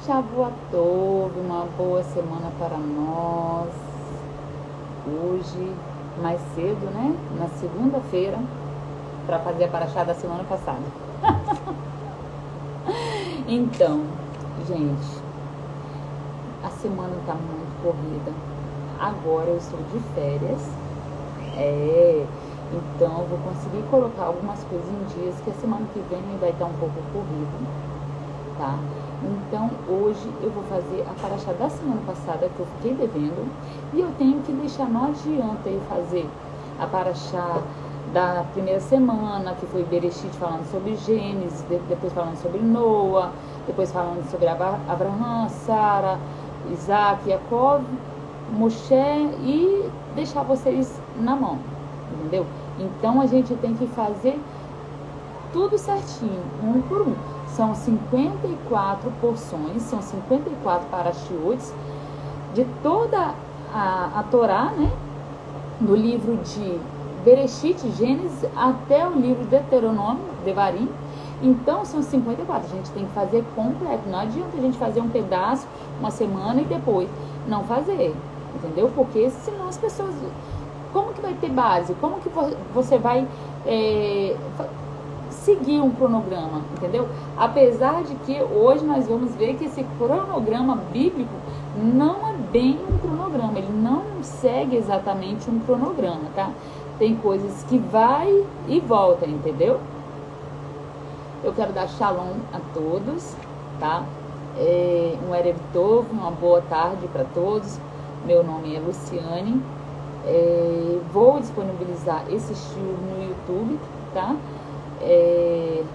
Shavua Tov, uma boa semana para nós. Hoje, mais cedo, né? Na segunda-feira, para fazer a paraxá da semana passada. Então, gente, a semana tá muito corrida. Agora eu estou de férias. Então eu vou conseguir colocar algumas coisas em dias que a semana que vem vai estar um pouco corrido, tá? Então hoje eu vou fazer a paraxá da semana passada que eu fiquei devendo e eu tenho que deixar, não adianta eu fazer a paraxá da primeira semana, que foi Bereshit falando sobre Gênesis, depois falando sobre Noa, depois falando sobre Abraham, Sara, Isaac, Jacob, Moshe, e deixar vocês na mão, entendeu? Então a gente tem que fazer tudo certinho, um por um. São 54 porções, são 54 parashiotes de toda a Torá, né? Do livro de Bereshit, Gênesis, até o livro de Deuteronômio, Devarim. Então são 54, a gente tem que fazer completo. Não adianta a gente fazer um pedaço, uma semana e depois não fazer, entendeu? Porque senão as pessoas... Como que vai ter base? Como que você vai seguir um cronograma, entendeu? Apesar de que hoje nós vamos ver que esse cronograma bíblico não é bem um cronograma, ele não segue exatamente um cronograma, tá? Tem coisas que vai e volta, entendeu? Eu quero dar shalom a todos, tá? Um erev tov, uma boa tarde para todos. Meu nome é Luciane. Vou disponibilizar esse estilo no YouTube, tá?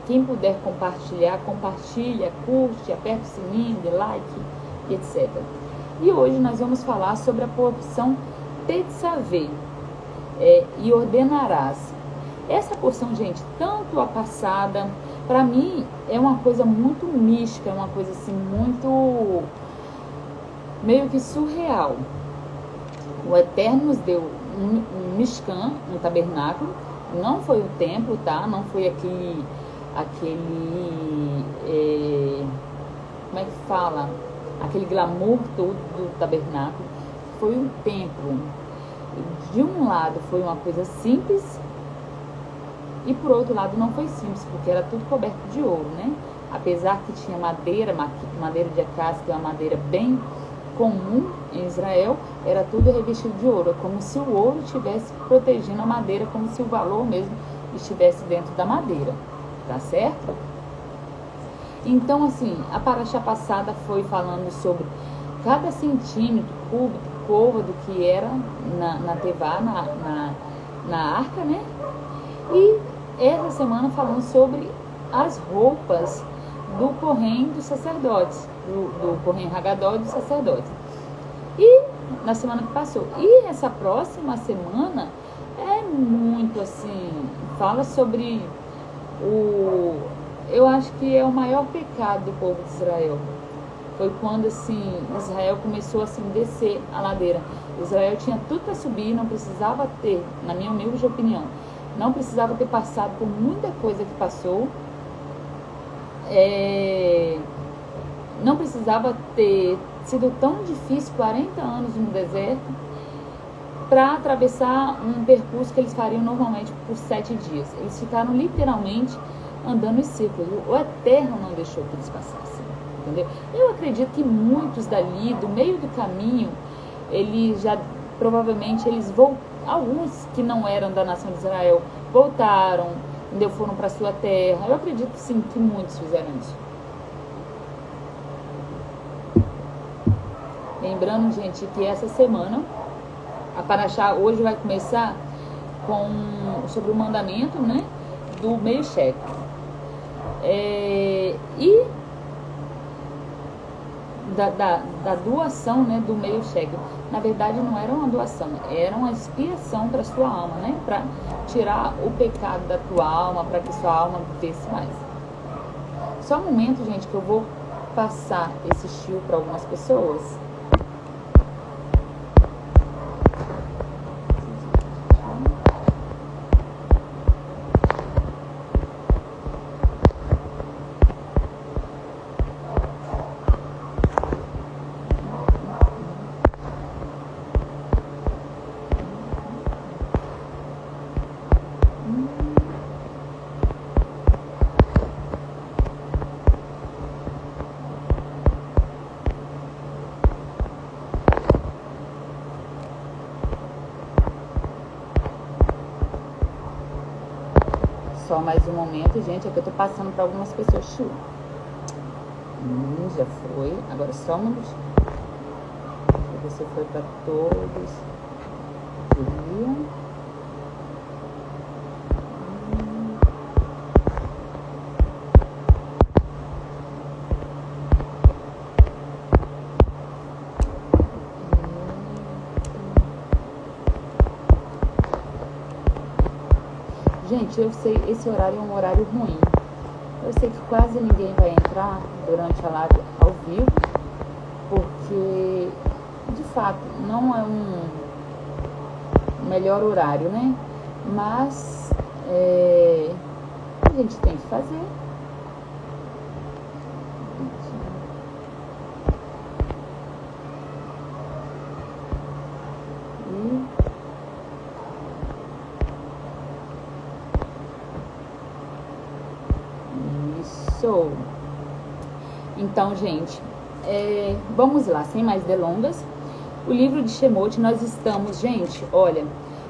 Quem puder compartilhar, compartilha, curte, aperta o sininho, dê like, etc. E hoje nós vamos falar sobre a porção Tetzaveh, e ordenarás. Essa porção, gente, tanto a passada, para mim é uma coisa muito mística, é uma coisa assim muito meio que surreal. O Eterno nos deu um Mishkan, um tabernáculo, não foi o templo, tá? Não foi aquele como é que fala? Aquele glamour todo do tabernáculo. Foi um templo. De um lado foi uma coisa simples e por outro lado não foi simples, porque era tudo coberto de ouro, né? Apesar que tinha madeira de acácia, que é uma madeira bem comum em Israel, era tudo revestido de ouro, como se o ouro estivesse protegendo a madeira, como se o valor mesmo estivesse dentro da madeira, tá certo? Então, assim, a paraxá passada foi falando sobre cada centímetro cúbico, côvado que era na tevá, na arca, né? E essa semana falando sobre as roupas do Kohen dos sacerdotes, do Kohen Hagadol e dos sacerdotes. E na semana que passou. E essa próxima semana é muito assim, fala sobre eu acho que é o maior pecado do povo de Israel. Foi quando assim Israel começou assim descer a ladeira. Israel tinha tudo para subir, não precisava ter, na minha humilde opinião, não precisava ter passado por muita coisa que passou. Não precisava ter sido tão difícil 40 anos no deserto para atravessar um percurso que eles fariam normalmente por 7 dias. Eles ficaram literalmente andando em círculos. O Eterno não deixou que eles passassem, entendeu? Eu acredito que muitos dali, do meio do caminho, eles já, provavelmente, alguns que não eram da nação de Israel, voltaram, entendeu? Foram para sua terra. Eu acredito sim que muitos fizeram isso. Lembrando, gente, que essa semana a paraxá hoje vai começar sobre o mandamento, né, do meio shekel. E da doação, né, do meio shekel. Na verdade, não era uma doação, era uma expiação para sua alma, né, para tirar o pecado da tua alma, para que sua alma vivesse mais. Só um momento, gente, que eu vou passar esse shiur para algumas pessoas. só mais um momento, gente, é que eu tô passando para algumas pessoas. Já foi. Agora só um minutinho. Deixa eu ver se foi para todos. Gente, eu sei, esse horário é um horário ruim. Eu sei que quase ninguém vai entrar durante a live ao vivo, porque, de fato, não é um melhor horário, né? Mas, a gente tem que fazer. Então, gente, vamos lá, sem mais delongas. O livro de Shemot, nós estamos, gente, olha,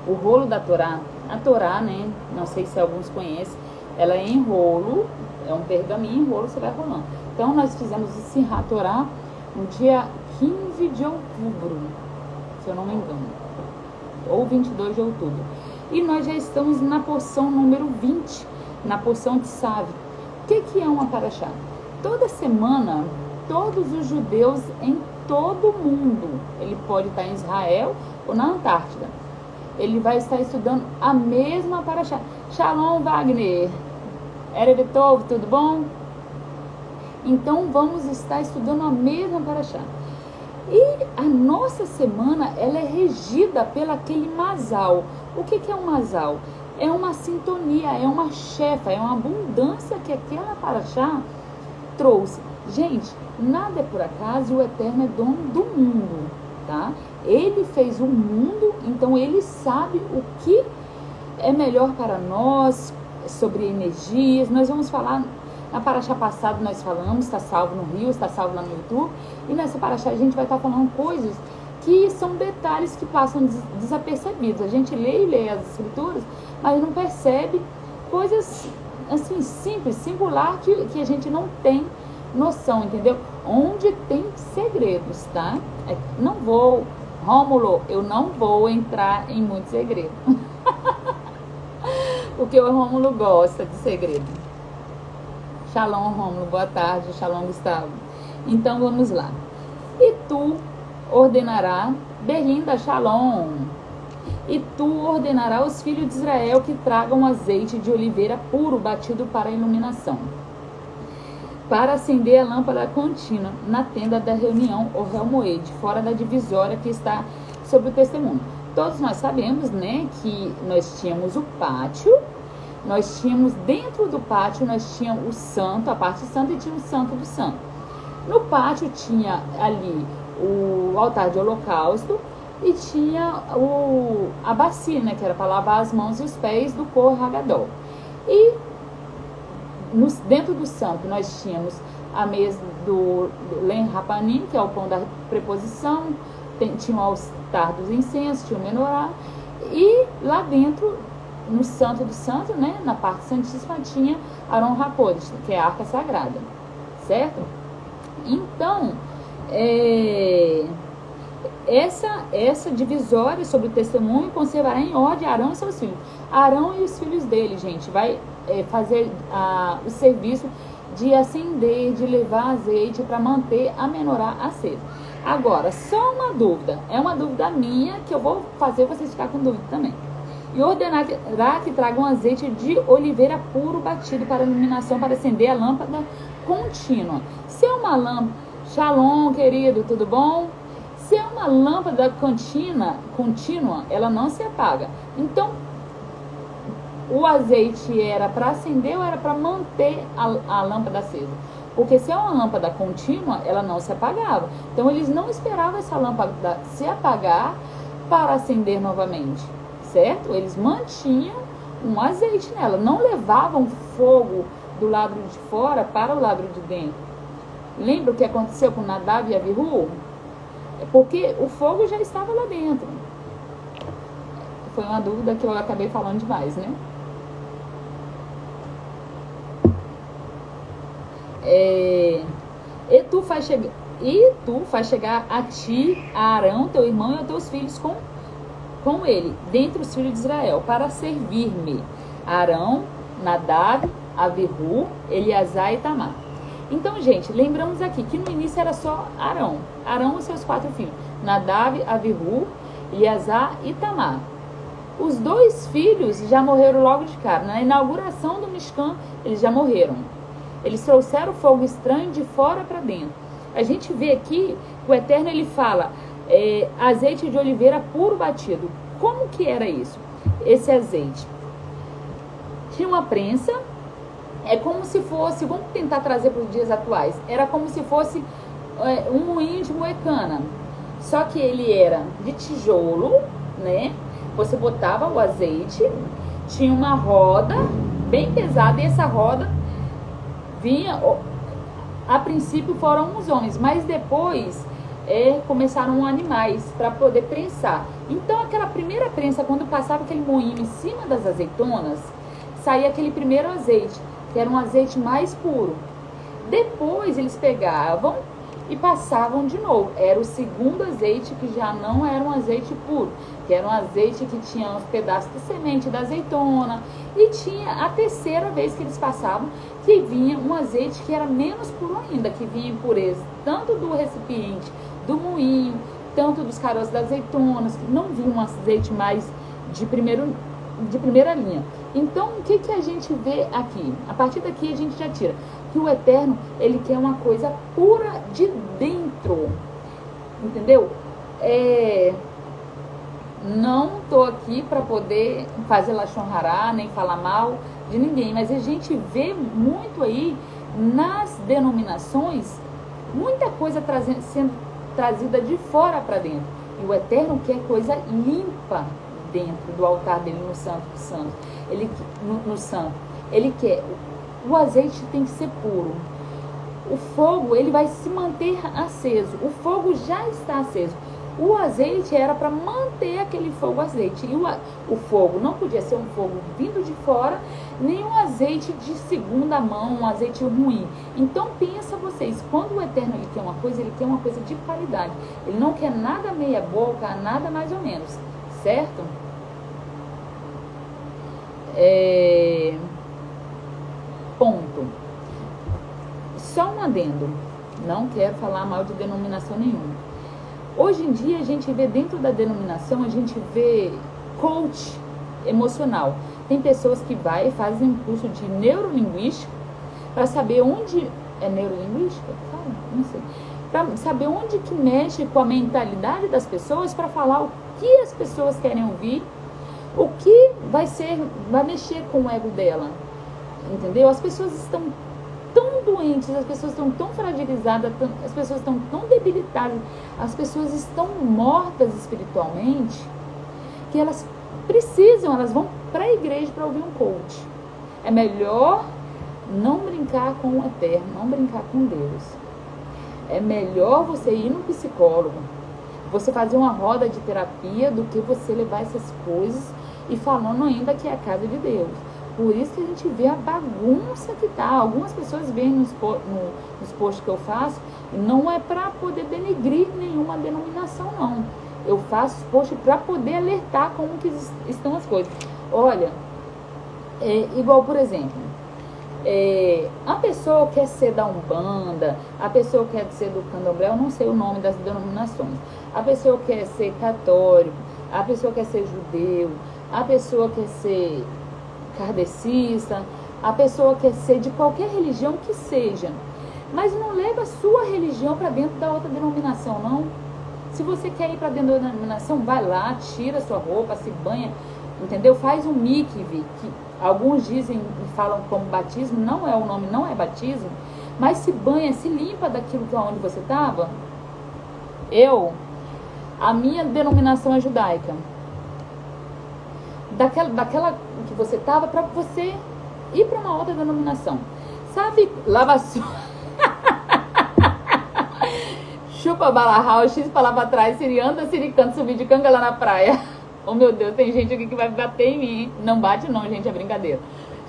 o rolo da Torá, a Torá, né, não sei se alguns conhecem, ela é em rolo, é um pergaminho em rolo, você vai rolando. Então, nós fizemos o Simchat Torá no dia 15 de outubro, se eu não me engano, ou 22 de outubro. E nós já estamos na porção número 20, na porção de Tzav. O que é uma paraxá? Toda semana, todos os judeus em todo o mundo, ele pode estar em Israel ou na Antártida, ele vai estar estudando a mesma paraxá. Shalom, Wagner. Erev Tov, tudo bom? Então, vamos estar estudando a mesma paraxá. E a nossa semana, ela é regida pelo aquele masal. O que é um masal? É uma sintonia, é uma chefa, é uma abundância que aquela paraxá trouxe. Gente, nada é por acaso e o Eterno é dono do mundo, tá? Ele fez o mundo, então ele sabe o que é melhor para nós, sobre energias. Nós vamos falar, na paraxá passada nós falamos, está salvo no Rio, está salvo lá no YouTube, e nessa paraxá a gente vai estar falando coisas que são detalhes que passam desapercebidos. A gente lê as escrituras, mas não percebe coisas assim simples, singular, que a gente não tem noção, entendeu? Onde tem segredos, tá? Não vou, Rômulo, eu não vou entrar em muito segredo. Porque o Rômulo gosta de segredo. Shalom, Rômulo, boa tarde. Shalom, Gustavo. Então, vamos lá. E tu ordenará, Berlinda, Shalom. E tu ordenará aos filhos de Israel que tragam azeite de oliveira puro batido para a iluminação, para acender a lâmpada contínua na tenda da reunião, ou Helmoed, fora da divisória que está sobre o testemunho. Todos nós sabemos, né, que nós tínhamos o pátio, nós tínhamos dentro do pátio, nós tínhamos o santo, a parte santa, e tinha o santo do santo. No pátio tinha ali o altar de holocausto e tinha a bacia, né, que era para lavar as mãos e os pés do Kohen Hagadol. E dentro do santo nós tínhamos a mesa do Len Rapanim, que é o pão da preposição, tinha o altar dos incensos, tinha o menorá, e lá dentro, no santo do santo, né, na parte santíssima, tinha Aron Hakodesh, que é a arca sagrada, certo? Então, essa divisória sobre o testemunho conservará em ordem Arão e seus filhos. Arão e os filhos dele, gente, vai fazer o serviço de acender, de levar azeite para manter a menorá acesa. Agora, só uma dúvida, é uma dúvida minha que eu vou fazer vocês ficar com dúvida também. E ordenará que tragam azeite de oliveira puro batido para iluminação, para acender a lâmpada contínua. Se é uma lâmpada, Shalom, querido, tudo bom? Se é uma lâmpada contínua, ela não se apaga. Então, o azeite era para acender ou era para manter a lâmpada acesa? Porque se é uma lâmpada contínua, ela não se apagava. Então, eles não esperavam essa lâmpada se apagar para acender novamente, certo? Eles mantinham um azeite nela, não levavam fogo do lado de fora para o lado de dentro. Lembra o que aconteceu com Nadav e Avihu? É porque o fogo já estava lá dentro. Foi uma dúvida que eu acabei falando demais, né? E tu faz chegar a ti, a Arão, teu irmão e a teus filhos com ele, dentre os filhos de Israel, para servir-me. Arão, Nadab, Avihu, Eleazar e Itamar. Então, gente, lembramos aqui que no início era só Arão e seus 4 filhos, Nadab, Avihu, Eleazar e Itamar. Os 2 filhos já morreram logo de cara. Na inauguração do Mishkan, eles já morreram. Eles trouxeram fogo estranho de fora para dentro. A gente vê aqui que o Eterno, ele fala azeite de oliveira puro batido. Como que era isso? Esse azeite tinha uma prensa, é como se fosse, vamos tentar trazer para os dias atuais, era como se fosse um moinho de moer cana, só que ele era de tijolo, né? Você botava o azeite, tinha uma roda bem pesada, e essa roda vinha, a princípio foram os homens, mas depois começaram animais para poder prensar. Então aquela primeira prensa, quando passava aquele moinho em cima das azeitonas, saía aquele primeiro azeite, que era um azeite mais puro. Depois eles pegavam e passavam de novo. Era o segundo azeite, que já não era um azeite puro, que era um azeite que tinha uns pedaços de semente da azeitona. E tinha a terceira vez que eles passavam, que vinha um azeite que era menos puro ainda, que vinha impureza tanto do recipiente do moinho, tanto dos caroços das azeitonas, que não vinha um azeite mais de primeira linha. Então, o que a gente vê aqui? A partir daqui a gente já tira que o Eterno, ele quer uma coisa pura de dentro, entendeu? Não tô aqui para poder fazer lashon hará, nem falar mal de ninguém, mas a gente vê muito aí nas denominações muita coisa sendo trazida de fora para dentro. E o Eterno quer coisa limpa dentro do altar dele, no Santo dos Santos. No Santo. Ele quer, o azeite tem que ser puro. O fogo, ele vai se manter aceso. O fogo já está aceso. O azeite era para manter aquele fogo azeite. E o fogo não podia ser um fogo vindo de fora, nem um azeite de segunda mão, um azeite ruim. Então pensa vocês, quando o Eterno ele quer uma coisa, ele quer uma coisa de qualidade. Ele não quer nada meia boca, nada mais ou menos, certo? Ponto. Só um adendo. Não quero falar mal de denominação nenhuma. Hoje em dia a gente vê dentro da denominação, a gente vê coach emocional. Tem pessoas que fazem um curso de neurolinguística para saber onde... É neurolinguística? Fala, não sei. Para saber onde que mexe com a mentalidade das pessoas, para falar o que as pessoas querem ouvir, o que vai mexer com o ego dela. Entendeu? As pessoas estão tão doentes, as pessoas estão tão fragilizadas, as pessoas estão tão debilitadas, as pessoas estão mortas espiritualmente, que elas vão para a igreja para ouvir um coach. É melhor não brincar com o Eterno, não brincar com Deus. É melhor você ir no psicólogo, você fazer uma roda de terapia, do que você levar essas coisas e falando ainda que é a casa de Deus. Por isso que a gente vê a bagunça que tá. Algumas pessoas veem nos posts que eu faço, e não é para poder denegrir nenhuma denominação, não. Eu faço post para poder alertar como que estão as coisas. Olha, igual, por exemplo, a pessoa quer ser da Umbanda, a pessoa quer ser do Candomblé, eu não sei o nome das denominações. A pessoa quer ser católico, a pessoa quer ser judeu, a pessoa quer ser kardecista, a pessoa quer ser de qualquer religião que seja, mas não leva a sua religião para dentro da outra denominação, não. Se você quer ir para dentro da denominação, vai lá, tira sua roupa, se banha, entendeu? Faz um mikve, que alguns dizem e falam como batismo, não é o nome, não é batismo, mas se banha, se limpa daquilo que é onde você estava. A minha denominação é judaica. Daquela que você estava, para você ir para uma outra denominação. Sabe, lava sua... Chupa balarral, X pra lá pra trás, sirianda, siricando, subir de canga lá na praia. Oh meu Deus, tem gente aqui que vai bater em mim. Não bate não, gente, é brincadeira.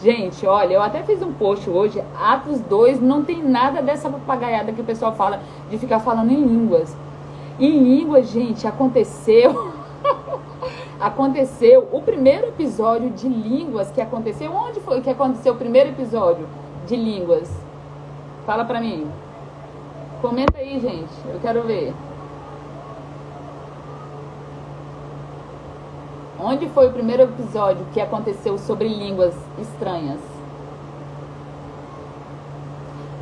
Gente, olha, eu até fiz um post hoje, Atos 2, não tem nada dessa papagaiada que o pessoal fala, de ficar falando em línguas. Em línguas, gente, aconteceu o primeiro episódio de línguas que aconteceu. Onde foi que aconteceu o primeiro episódio de línguas? Fala pra mim. Comenta aí, gente, eu quero ver. Onde foi o primeiro episódio que aconteceu sobre línguas estranhas?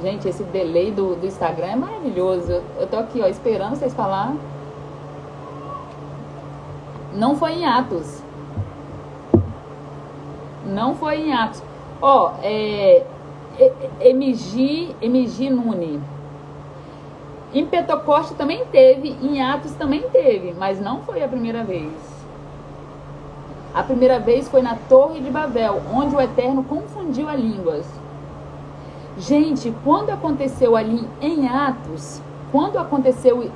Gente, esse delay do Instagram é maravilhoso. Eu tô aqui, ó, esperando vocês falar. Não foi em Atos. Não foi em Atos. Ó, MG Nune. Em Pentecoste também teve, em Atos também teve, mas não foi a primeira vez. A primeira vez foi na Torre de Babel, onde o Eterno confundiu as línguas. Gente, quando aconteceu ali em Atos, quando aconteceu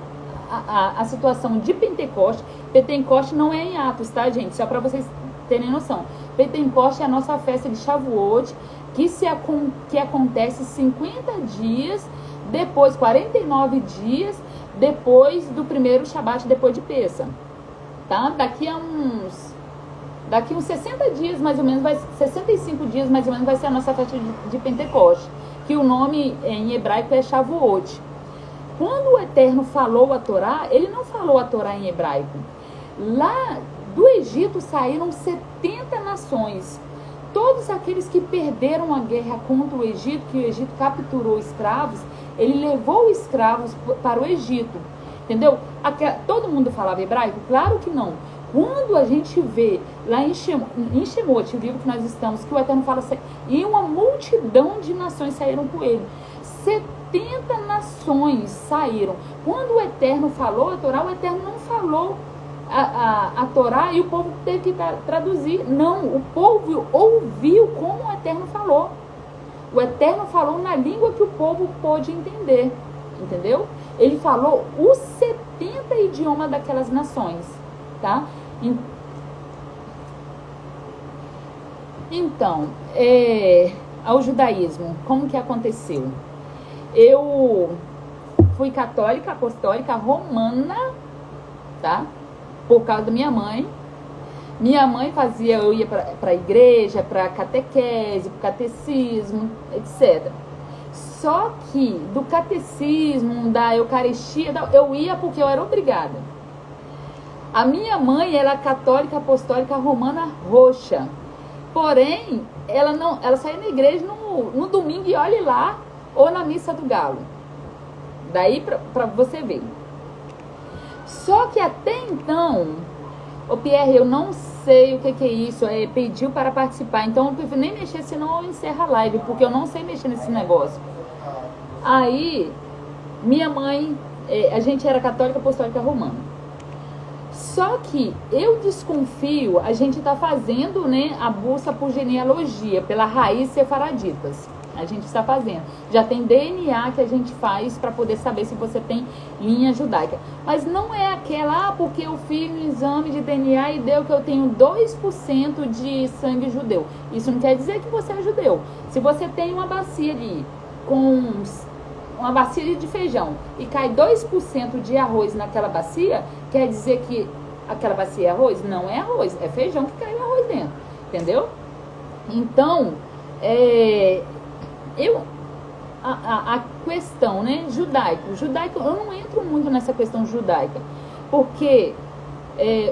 a situação de Pentecoste, Pentecoste não é em Atos, tá, gente? Só para vocês terem noção. Pentecoste é a nossa festa de Shavuot, que acontece 50 dias depois, 49 dias depois do primeiro Shabat, depois de Pessa. Tá? Daqui uns 60 dias, mais ou menos, 65 dias, mais ou menos, vai ser a nossa festa de Pentecoste, que o nome em hebraico é Shavuot. Quando o Eterno falou a Torá, ele não falou a Torá em hebraico. Lá do Egito saíram 70 nações. Todos aqueles que perderam a guerra contra o Egito, que o Egito capturou escravos, ele levou escravos para o Egito. Entendeu? Todo mundo falava hebraico? Claro que não. Quando a gente vê lá em Shemot, o livro que nós estamos, que o Eterno fala assim, e uma multidão de nações saíram com ele. 70 nações saíram. Quando o Eterno falou a Torá, o Eterno não falou a Torá e o povo teve que traduzir. Não, o povo ouviu como o Eterno falou. O Eterno falou na língua que o povo pôde entender. Entendeu? Ele falou os 70 idiomas daquelas nações. Tá? Então, ao judaísmo, como que aconteceu? Eu fui católica, apostólica, romana, tá? Por causa da minha mãe. Minha mãe eu ia para a igreja, para catequese, para catecismo, etc. Só que do catecismo, da Eucaristia, eu ia porque eu era obrigada. A minha mãe era católica, apostólica, romana, roxa. Porém, ela saía na igreja no domingo e olhe lá, ou na missa do galo. Daí pra você ver. Só que até então, Pierre, eu não sei o que é isso, pediu para participar. Então eu prefiro nem mexer, senão eu encerro a live, porque eu não sei mexer nesse negócio. Aí, minha mãe, a gente era católica, apostólica, romana. Só que eu desconfio, a gente está fazendo, né, a busca por genealogia, pela raiz sefaraditas. A gente está fazendo. Já tem DNA que a gente faz para poder saber se você tem linha judaica. Mas não é aquela, porque eu fiz um exame de DNA e deu que eu tenho 2% de sangue judeu. Isso não quer dizer que você é judeu. Se você tem uma bacia ali com uma bacia de feijão e cai 2% de arroz naquela bacia, quer dizer que aquela bacia é arroz? Não é arroz, é feijão que caiu arroz dentro, entendeu? Então, a questão, né, judaico, eu não entro muito nessa questão judaica, porque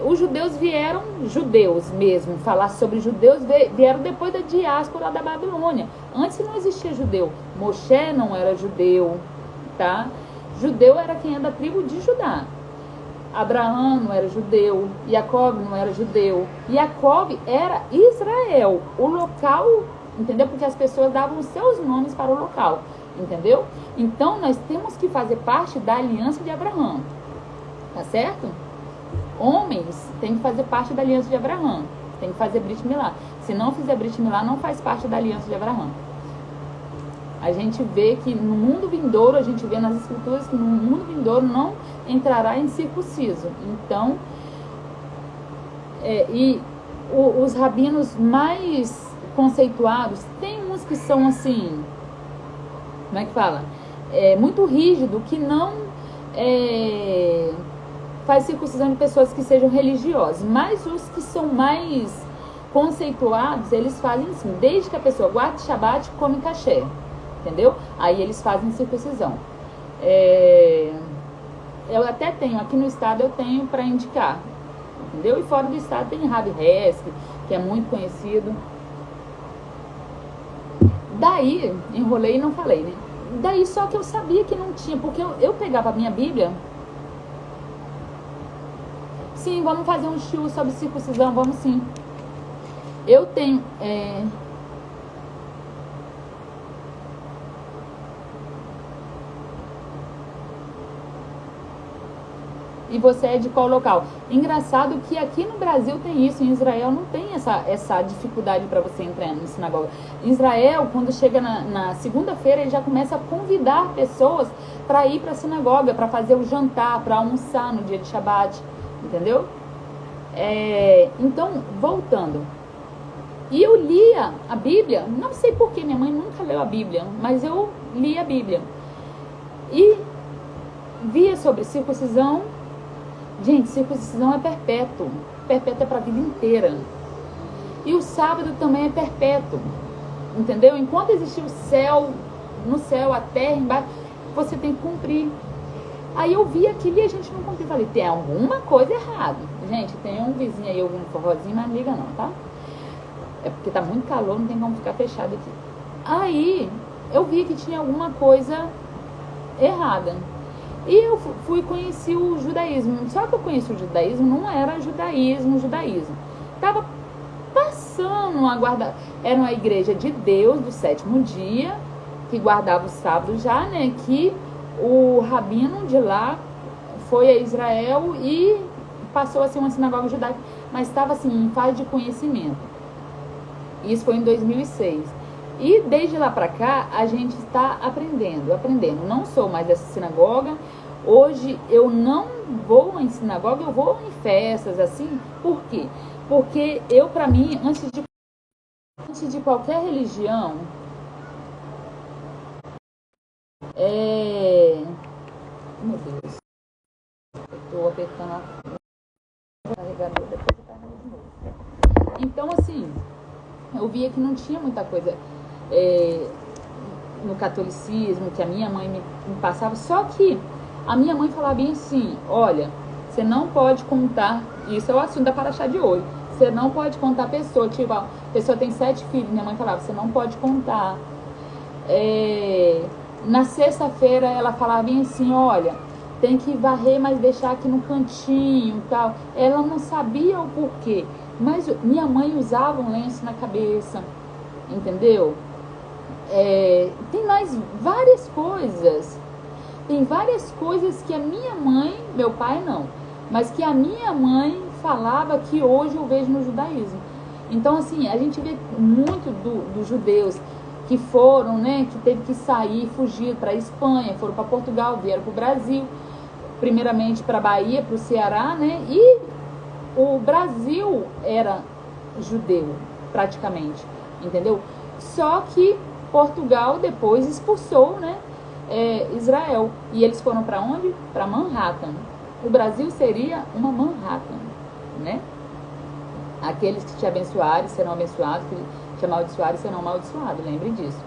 os judeus vieram, judeus mesmo, falar sobre judeus, vieram depois da diáspora da Babilônia. Antes não existia judeu. Moshe não era judeu, tá? Judeu era quem é da tribo de Judá. Abraão não era judeu, Jacob não era judeu. Jacob era Israel, o local, entendeu? Porque as pessoas davam os seus nomes para o local, entendeu? Então nós temos que fazer parte da aliança de Abraão, tá certo? Homens têm que fazer parte da aliança de Abraão, tem que fazer Brit Milá. Se não fizer Brit Milá, não faz parte da aliança de Abraão. A gente vê que no mundo vindouro, a gente vê nas escrituras que no mundo vindouro não entrará em circunciso. Então, os rabinos mais conceituados, tem uns que são assim, como é que fala? Muito rígido, que não faz circuncisão de pessoas que sejam religiosas, mas os que são mais conceituados, eles fazem assim, desde que a pessoa guarde Shabat, come caché, entendeu? Aí eles fazem circuncisão. Eu até tenho, aqui no estado eu tenho para indicar, entendeu? E fora do estado tem Rabi Hesk, que é muito conhecido. Daí, enrolei e não falei, né? Daí só que eu sabia que não tinha, porque eu pegava a minha Bíblia. Sim, vamos fazer um shiur sobre circuncisão, vamos sim. Eu tenho... E você é de qual local? Engraçado que aqui no Brasil tem isso, em Israel não tem essa dificuldade para você entrar na sinagoga. Em Israel, quando chega na segunda-feira, ele já começa a convidar pessoas para ir para a sinagoga, para fazer o jantar, para almoçar no dia de Shabat, entendeu? Então, voltando. E eu lia a Bíblia, não sei porquê, minha mãe nunca leu a Bíblia, mas eu li a Bíblia. E via sobre circuncisão. Gente, circuncisão é perpétuo. Perpétuo é para a vida inteira. E o sábado também é perpétuo. Entendeu? Enquanto existir o céu, no céu, a terra, embaixo, você tem que cumprir. Aí eu vi aquilo e a gente não cumpriu. Falei, tem alguma coisa errada. Gente, tem um vizinho aí ouvindo forrozinho, mas não liga não, tá? É porque tá muito calor, não tem como ficar fechado aqui. Aí eu vi que tinha alguma coisa errada. E eu fui conhecer o judaísmo. Só que eu conheci o judaísmo, não era judaísmo. Tava passando a guardar. Era uma igreja de Deus do sétimo dia, que guardava o sábado já, né? Que o rabino de lá foi a Israel e passou a ser uma sinagoga judaica. Mas estava assim, em fase de conhecimento. Isso foi em 2006. E desde lá para cá, a gente está aprendendo. Não sou mais dessa sinagoga. Hoje eu não vou em sinagoga, eu vou em festas, assim. Por quê? Porque eu, para mim, antes de qualquer religião, meu Deus, eu tô apertando o carregador, depois eu carrego de novo. Então, assim, eu via que não tinha muita coisa no catolicismo, que a minha mãe me passava, só que a minha mãe falava bem assim, olha, você não pode contar, isso é o assunto da paraxá de hoje, você não pode contar pessoa, tipo, a pessoa tem 7 filhos, minha mãe falava, você não pode contar. Na sexta-feira ela falava bem assim, olha, tem que varrer, mas deixar aqui no cantinho e tal. Ela não sabia o porquê, mas minha mãe usava um lenço na cabeça, entendeu? Tem mais várias coisas. Tem várias coisas que a minha mãe, meu pai não, mas que a minha mãe falava que hoje eu vejo no judaísmo. Então, assim, a gente vê muito dos judeus que foram, né, que teve que sair, fugir para a Espanha, foram para Portugal, vieram para o Brasil, primeiramente para a Bahia, para o Ceará, né, e o Brasil era judeu, praticamente, entendeu? Só que Portugal depois expulsou, né, Israel. E eles foram para onde? Para Manhattan. O Brasil seria uma Manhattan, né? Aqueles que te abençoarem serão abençoados, que te amaldiçoarem serão amaldiçoados, lembre disso.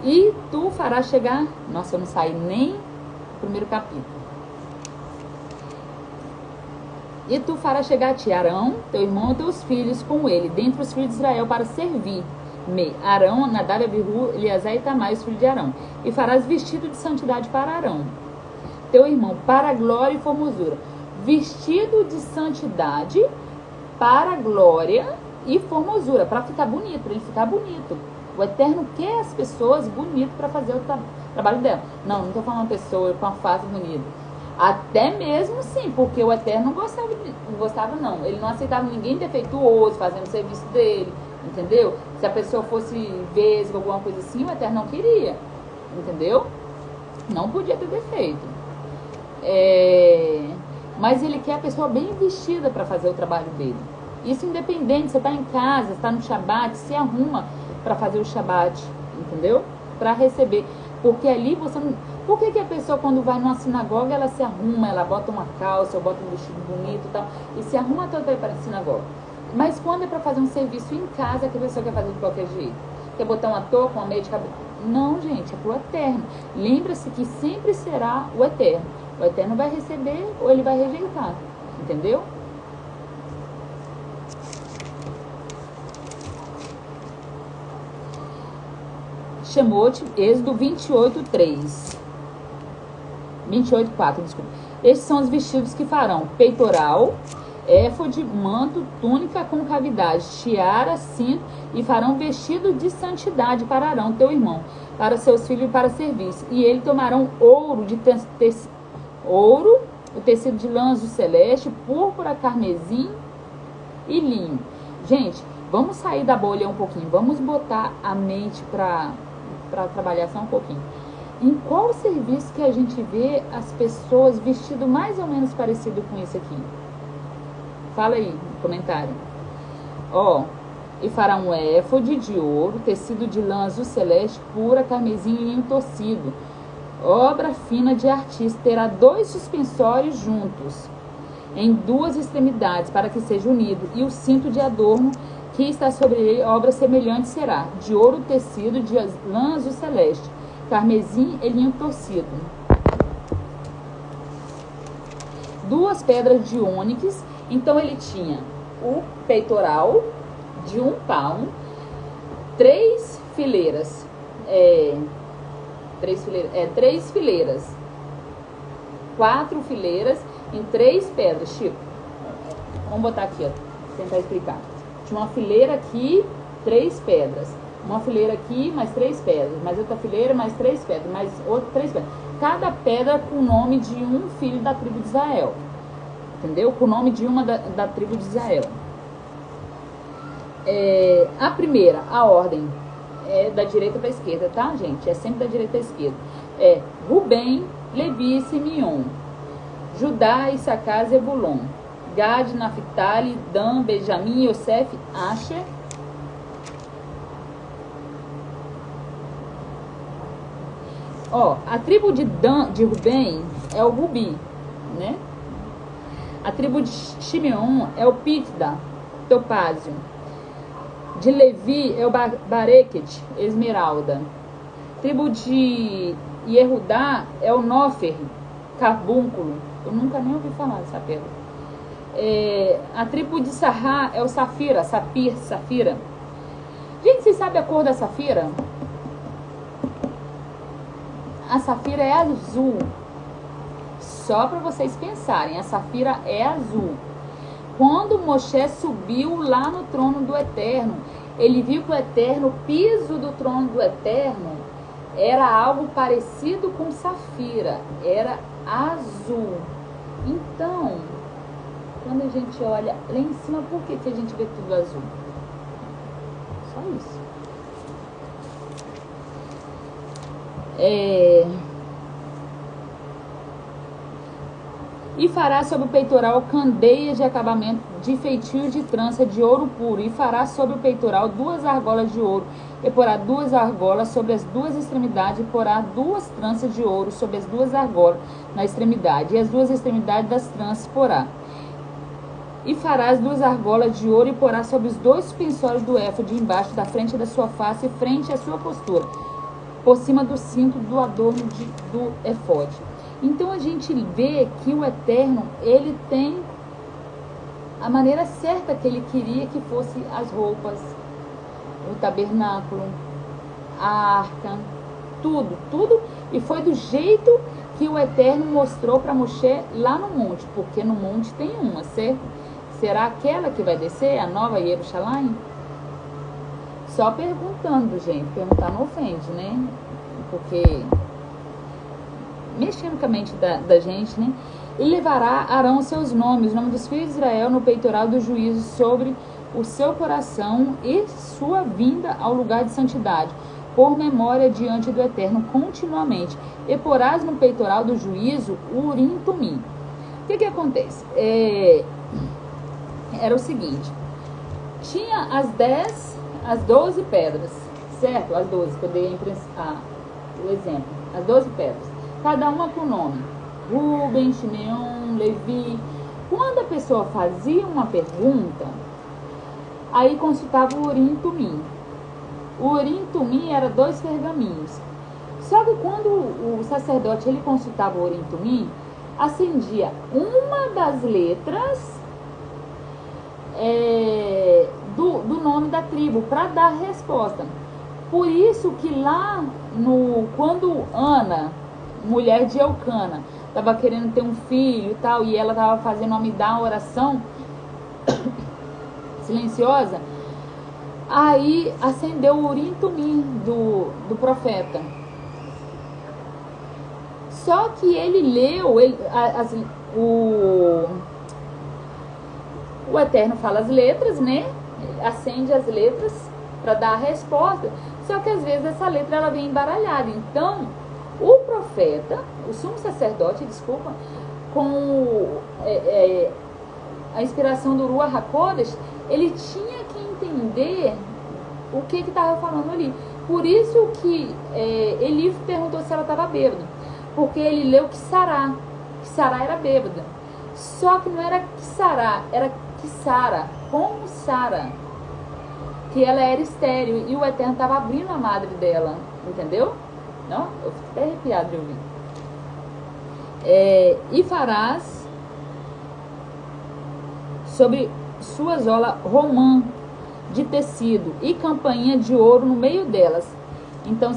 E tu farás chegar... Nossa, eu não saí nem do primeiro capítulo. E tu farás chegar a ti Arão, teu irmão e teus filhos com ele, dentre os filhos de Israel, para servir. Arão, Nadab, Abihu, Eleazar e Itamar, os filhos de Arão. E farás vestido de santidade para Arão, teu irmão, para glória e formosura. Vestido de santidade para glória e formosura, para ficar bonito, para ele ficar bonito. O Eterno quer as pessoas bonitas para fazer o trabalho dela. Não estou falando uma pessoa com a face bonita. Até mesmo sim, porque o Eterno não gostava não. Ele não aceitava ninguém defeituoso fazendo o serviço dele, entendeu? Se a pessoa fosse vesga, alguma coisa assim, o Eterno não queria, entendeu? Não podia ter defeito. mas ele quer a pessoa bem vestida para fazer o trabalho dele. Isso independente, você está em casa, está no Shabat, se arruma para fazer o Shabat, entendeu? Para receber. Porque ali você não... Por que a pessoa quando vai numa sinagoga, ela se arruma, ela bota uma calça, ou bota um vestido bonito e tal, e se arruma toda para ir para a sinagoga? Mas quando é para fazer um serviço em casa, que a pessoa quer fazer de qualquer jeito? Quer botar uma touca, uma meia de cabelo? Não, gente, é pro Eterno. Lembra-se que sempre será o Eterno. O Eterno vai receber ou ele vai rejeitar, entendeu? Shemot, Êxodo 28:3. 28:4, desculpa. Estes são os vestidos que farão: peitoral, éfode, manto, túnica com cavidade, tiara, cinto, e farão vestido de santidade para Arão, teu irmão, para seus filhos e para serviço. E eles tomarão ouro, ouro, o tecido de lã azul celeste, púrpura, carmesim e linho. Gente, vamos sair da bolha um pouquinho, vamos botar a mente para trabalhar só um pouquinho. Em qual serviço que a gente vê as pessoas vestidas mais ou menos parecido com isso aqui? Fala aí no comentário. Ó, e fará um éfode de ouro, tecido de lã azul celeste, pura, carmesim e linho torcido. Obra fina de artista. Terá 2 suspensórios juntos, em 2 extremidades, para que seja unido. E o cinto de adorno que está sobre ele, obra semelhante será, de ouro tecido, de lã azul celeste, carmesim e linho torcido. 2 pedras de ônix. Então ele tinha o peitoral de 1 palmo, 3 fileiras, 3 fileiras, 4 fileiras em 3 pedras, tipo, vamos botar aqui, ó, tentar explicar. Tinha uma fileira aqui, 3 pedras, uma fileira aqui, mais 3 pedras, mais outra fileira, mais 3 pedras, mais outra 3 pedras. Cada pedra com o nome de um filho da tribo de Israel, entendeu? Com o nome de uma da tribo de Israel. A primeira, a ordem, é da direita para a esquerda, tá, gente? É sempre da direita à esquerda. É Rubem, Levi e Simeon, Judá, Issacar, Zebulon, Gad, Naphtali, Dan, Benjamim, Yosef, Asher. Ó, a tribo de Rubem é o Rubi, né? A tribo de Simeon é o Pitda, Topázio. De Levi é o Barequete, Esmeralda. A tribo de Yehudá é o Nófer, Carbúnculo. Eu nunca nem ouvi falar dessa pedra. A tribo de Sarrá é o Safira, Safira. Gente, vocês sabem a cor da Safira? A Safira é azul. Só para vocês pensarem, a Safira é azul. Quando Moshe subiu lá no trono do Eterno, ele viu que o Eterno, o piso do trono do Eterno, era algo parecido com Safira, era azul. Então, quando a gente olha lá em cima, por que a gente vê tudo azul? Só isso. E fará sobre o peitoral candeias de acabamento de feitio de trança de ouro puro. E fará sobre o peitoral 2 argolas de ouro. E porá 2 argolas sobre as 2 extremidades. E porá 2 tranças de ouro sobre as 2 argolas na extremidade. E as 2 extremidades das tranças porá. E fará as 2 argolas de ouro. E porá sobre os 2 suspensórios do éfode embaixo da frente da sua face e frente à sua postura, por cima do cinto do adorno do éfode. Então a gente vê que o Eterno, ele tem a maneira certa que ele queria que fosse as roupas, o tabernáculo, a arca, tudo. E foi do jeito que o Eterno mostrou para Moshe lá no monte, porque no monte tem uma, certo? Será aquela que vai descer, a nova Jerusalém? Só perguntando, gente, perguntar não ofende, né? Porque mexendo com a mente da gente, né? E levará Arão seus nomes, o nome dos filhos de Israel, no peitoral do juízo sobre o seu coração e sua vinda ao lugar de santidade, por memória diante do Eterno continuamente. E porás no peitoral do juízo o Urim e Tumim. que acontece? Era o seguinte, tinha as 12 pedras, certo? As 12, que eu dei o exemplo, as 12 pedras, cada uma com nome, Rubem, Shimeon, Levi. Quando a pessoa fazia uma pergunta, aí consultava o Urim e Tumim. O Urim e Tumim era 2 pergaminhos. Só que quando o sacerdote ele consultava o Urim e Tumim, acendia uma das letras do nome da tribo para dar a resposta. Por isso que lá quando Ana, mulher de Eucana, estava querendo ter um filho e tal, e ela estava fazendo uma oração silenciosa, aí acendeu o Urim e Tumim do profeta. Só que ele leu, o Eterno fala as letras, né? Acende as letras para dar a resposta. Só que às vezes essa letra ela vem embaralhada. Então, o profeta, o sumo sacerdote, desculpa, com a inspiração do Ruach HaKodesh, ele tinha que entender o que estava falando ali. Por isso que Eli perguntou se ela estava bêbada. Porque ele leu que Sará era bêbada. Só que não era Sará, era Sara, como Sara, que ela era estéril e o Eterno estava abrindo a madre dela, entendeu? Não? Eu fico até arrepiado de ouvir. E farás sobre sua jola romã de tecido e campainha de ouro no meio delas. Então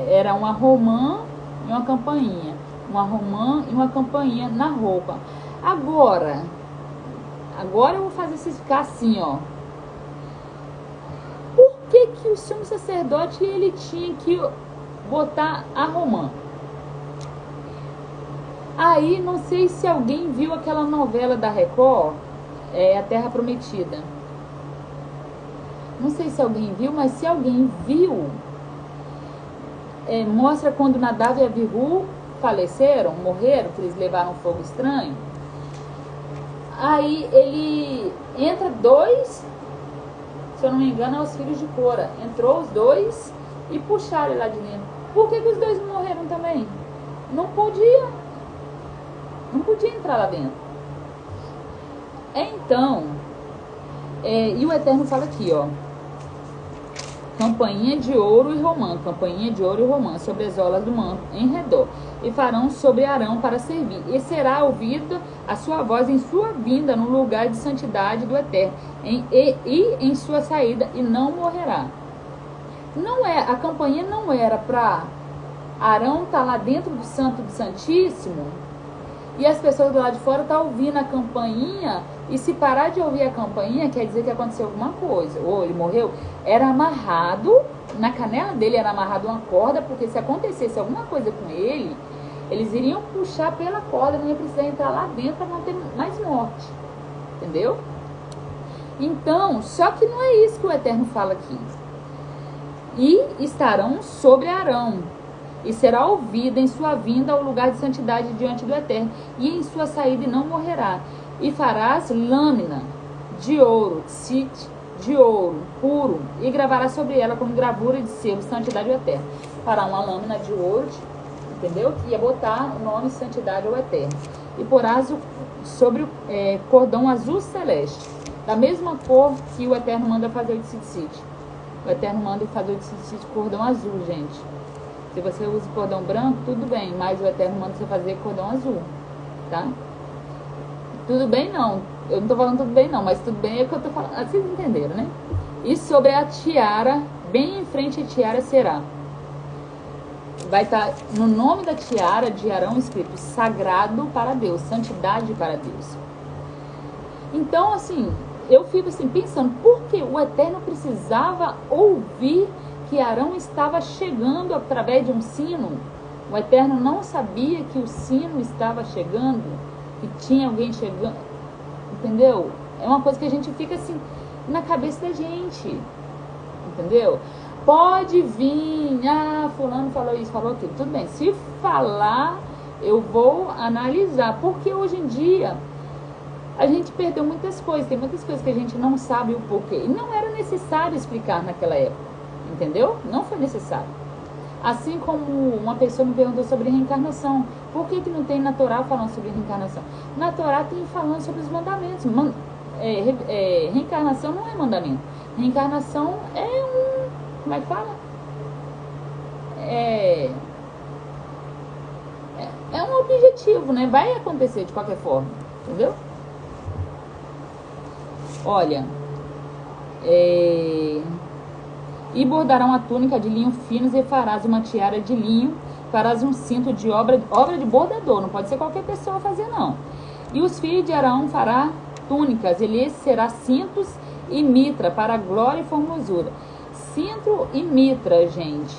era uma romã e uma campainha, uma romã e uma campainha na roupa. Agora eu vou fazer vocês ficar assim, ó. Por que o sumo sacerdote ele tinha que botar a romã? Aí, não sei se alguém viu aquela novela da Record, A Terra Prometida. Não sei se alguém viu, mas se alguém viu, mostra quando Nadav e Abihu morreram, que eles levaram um fogo estranho. Aí ele entra 2, se eu não me engano, é os filhos de Cora. Entrou os 2 e puxaram ele lá de dentro. Por que os 2 morreram também? Não podia entrar lá dentro. Então, e o Eterno fala aqui, ó. Campainha de ouro e romã, sobre as olas do manto em redor, e farão sobre Arão para servir, e será ouvida a sua voz em sua vinda no lugar de santidade do Eterno, e em sua saída, e não morrerá. A campainha não era para Arão estar lá dentro do Santo do Santíssimo, e as pessoas do lado de fora estão ouvindo a campainha, e se parar de ouvir a campainha, quer dizer que aconteceu alguma coisa, ou ele morreu. Era amarrado, na canela dele era amarrado uma corda, porque se acontecesse alguma coisa com ele, eles iriam puxar pela corda, não ia precisar entrar lá dentro para não ter mais morte. Entendeu? Então, só que não é isso que o Eterno fala aqui. E estarão sobre Arão, e será ouvida em sua vinda ao lugar de santidade diante do Eterno, e em sua saída, e não morrerá. E farás lâmina de ouro, tzit, de ouro puro, e gravarás sobre ela com gravura de selo, santidade ao Eterno. Fará uma lâmina de ouro, entendeu? Que ia botar o nome santidade ao Eterno. E porás sobre o cordão azul celeste, da mesma cor que o Eterno manda fazer o tzitzit. O Eterno manda fazer o tzitzit cordão azul, gente. Se você usa cordão branco, tudo bem, mas o Eterno manda você fazer cordão azul, tá? Tudo bem não, eu não tô falando tudo bem não, mas tudo bem é o que eu tô falando, vocês entenderam, né? E sobre a tiara, bem em frente a tiara será. Vai estar no nome da tiara de Arão escrito sagrado para Deus, santidade para Deus. Então, assim, eu fico assim pensando, por que o Eterno precisava ouvir que Arão estava chegando através de um sino? O Eterno não sabia que o sino estava chegando, que tinha alguém chegando, entendeu? É uma coisa que a gente fica assim na cabeça da gente, entendeu? Pode vir, fulano falou isso, falou aquilo, tudo bem. Se falar Eu vou analisar, porque hoje em dia a gente perdeu muitas coisas, tem muitas coisas que a gente não sabe o porquê. E não era necessário explicar naquela época, entendeu? Não foi necessário. Assim como uma pessoa me perguntou sobre reencarnação. Por que não tem na Torá falando sobre reencarnação? Na Torá tem falando sobre os mandamentos. Reencarnação não é mandamento. Reencarnação é um... Como é que fala? É um objetivo, né? Vai acontecer de qualquer forma, entendeu? Olha, e bordarão a túnica de linho finos e farás uma tiara de linho, farás um cinto de obra de bordador, não pode ser qualquer pessoa fazer não. E os filhos de Arão fará túnicas, ele será cintos e mitra para a glória e formosura. Cinto e mitra, gente.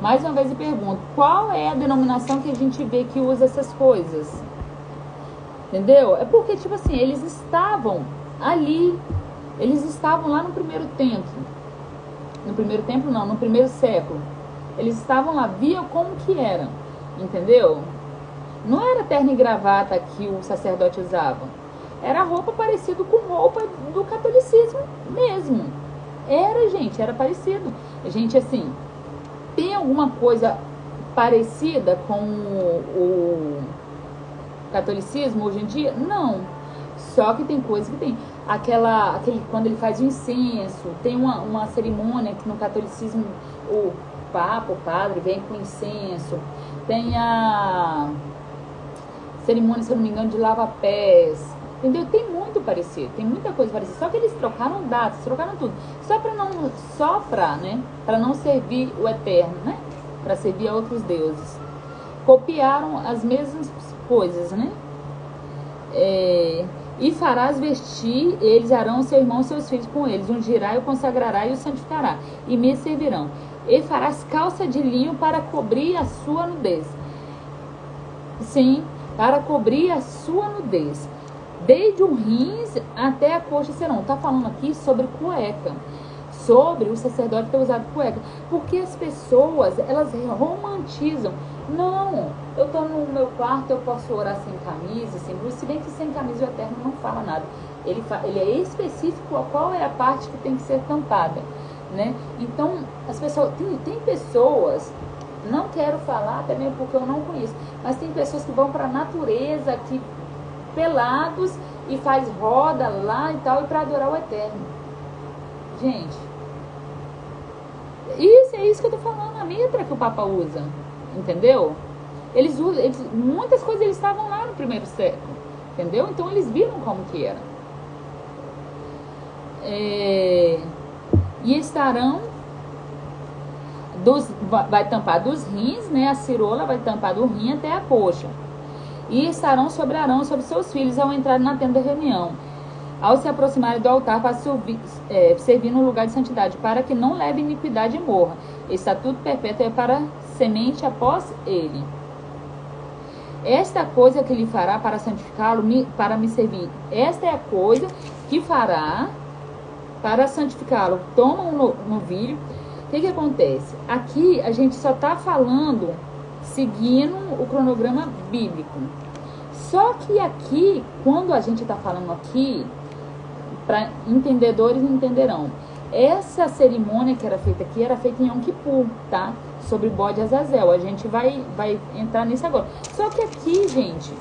Mais uma vez eu pergunto, qual é a denominação que a gente vê que usa essas coisas? Entendeu? É porque, tipo assim, eles estavam ali, eles estavam lá no primeiro templo. No primeiro templo não, no primeiro século. Eles estavam lá, via como que era, entendeu? Não era terno e gravata que o sacerdote usava. Era roupa parecida com roupa do catolicismo mesmo. Era, gente, era parecido. Gente, assim, tem alguma coisa parecida com o catolicismo hoje em dia? Não. Só que tem coisa que tem. Quando ele faz o incenso, tem uma cerimônia que no catolicismo o papa, o padre, vem com incenso. Tem a cerimônia, se eu não me engano, de lava-pés. Entendeu? Tem muito parecido, tem muita coisa parecida. Só que eles trocaram datas, trocaram tudo. Para não servir o eterno, né? Para servir a outros deuses. Copiaram as mesmas coisas, né? E farás vestir eles, Arão, seu irmão, seus filhos com eles, ungirá e o consagrará e o santificará, e me servirão. E farás calça de linho para cobrir a sua nudez. Sim, para cobrir a sua nudez. Desde o rins até a coxa serão. Está falando aqui sobre cueca. Sobre o sacerdote ter usado cueca. Porque as pessoas, elas romantizam. Não, eu estou no meu quarto, eu posso orar sem camisa, sem blusa. Se bem que sem camisa o Eterno não fala nada. Ele é específico a qual é a parte que tem que ser tampada, né? Então, as pessoas... Tem pessoas... Não quero falar, até mesmo porque eu não conheço. Mas tem pessoas que vão para a natureza, que pelados e faz roda lá e tal, e para adorar o Eterno. Gente, é isso que eu tô falando, a mitra que o Papa usa, entendeu? Muitas coisas eles estavam lá no primeiro século, entendeu? Então eles viram como que era. E estarão vai tampar dos rins, né? A cirola vai tampar do rim até a coxa. E estarão sobre Arão, sobre seus filhos, ao entrar na tenda da reunião, ao se aproximarem do altar para servir no lugar de santidade, para que não leve iniquidade e morra. Estatuto perpétuo é para semente após ele. Esta coisa que lhe fará para santificá-lo, para me servir. Esta é a coisa que fará para santificá-lo. Toma um novilho. O que acontece? Aqui a gente só está falando seguindo o cronograma bíblico. Só que aqui, quando a gente está falando aqui, para entendedores entenderão, essa cerimônia que era feita aqui, era feita em Yom Kippur, tá? Sobre o bode Azazel. A gente vai entrar nisso agora. Só que aqui, gente,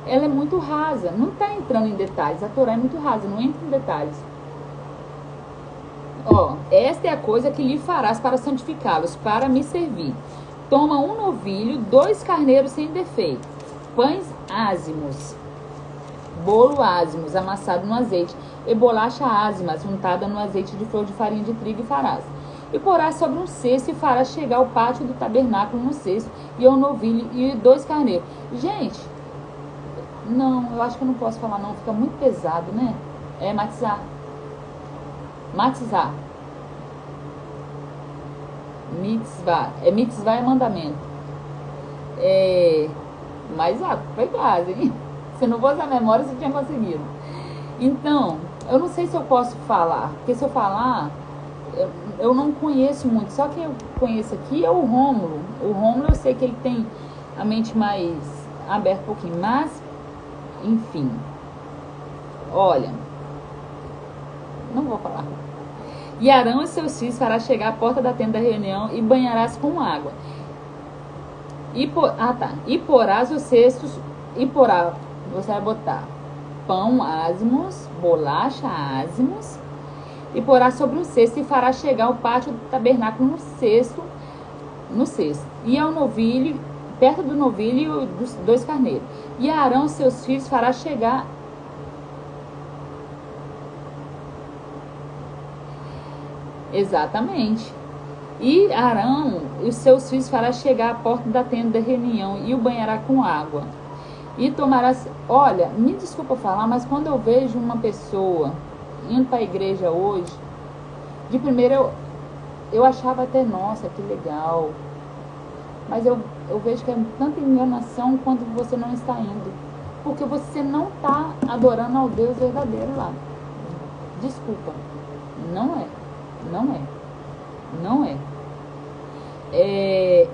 ela é muito rasa, não está entrando em detalhes. A Torá é muito rasa, não entra em detalhes. Ó, esta é a coisa que lhe farás para santificá-los, para me servir. Toma um novilho, 2 carneiros sem defeito, pães ázimos, bolo ázimos, amassado no azeite, e bolacha ázimas, untada no azeite de flor de farinha de trigo, e farás. E porás sobre um cesto, e farás chegar ao pátio do tabernáculo no cesto, e ao novilho, e 2 carneiros. Gente, não, eu acho que eu não posso falar não, fica muito pesado, né? É matizar. Mitzvah é mandamento. Mas foi quase, hein? Se não fosse a memória, você tinha conseguido. Então, eu não sei se eu posso falar, porque se eu falar, eu não conheço muito. Só quem eu conheço aqui é o Rômulo. O Rômulo eu sei que ele tem a mente mais aberto um pouquinho, mas, enfim, olha, não vou falar. E Arão e seus filhos fará chegar à porta da tenda da reunião e banharás com água. E porás os cestos, você vai botar pão ázimos, bolacha ázimos, e porá sobre um cesto e fará chegar ao pátio do tabernáculo no cesto. E ao novilho, perto do novilho e dos 2 carneiros. E Arão, seus filhos, fará chegar. Exatamente. E Arão e os seus filhos fará chegar à porta da tenda da reunião e o banhará com água. E tomarás. Olha, me desculpa falar, mas quando eu vejo uma pessoa indo para a igreja hoje, de primeira eu achava até, nossa, que legal. Mas eu vejo que é tanta enganação quando você não está indo. Porque você não está adorando ao Deus verdadeiro lá. Desculpa. Não é. Não é. Não é.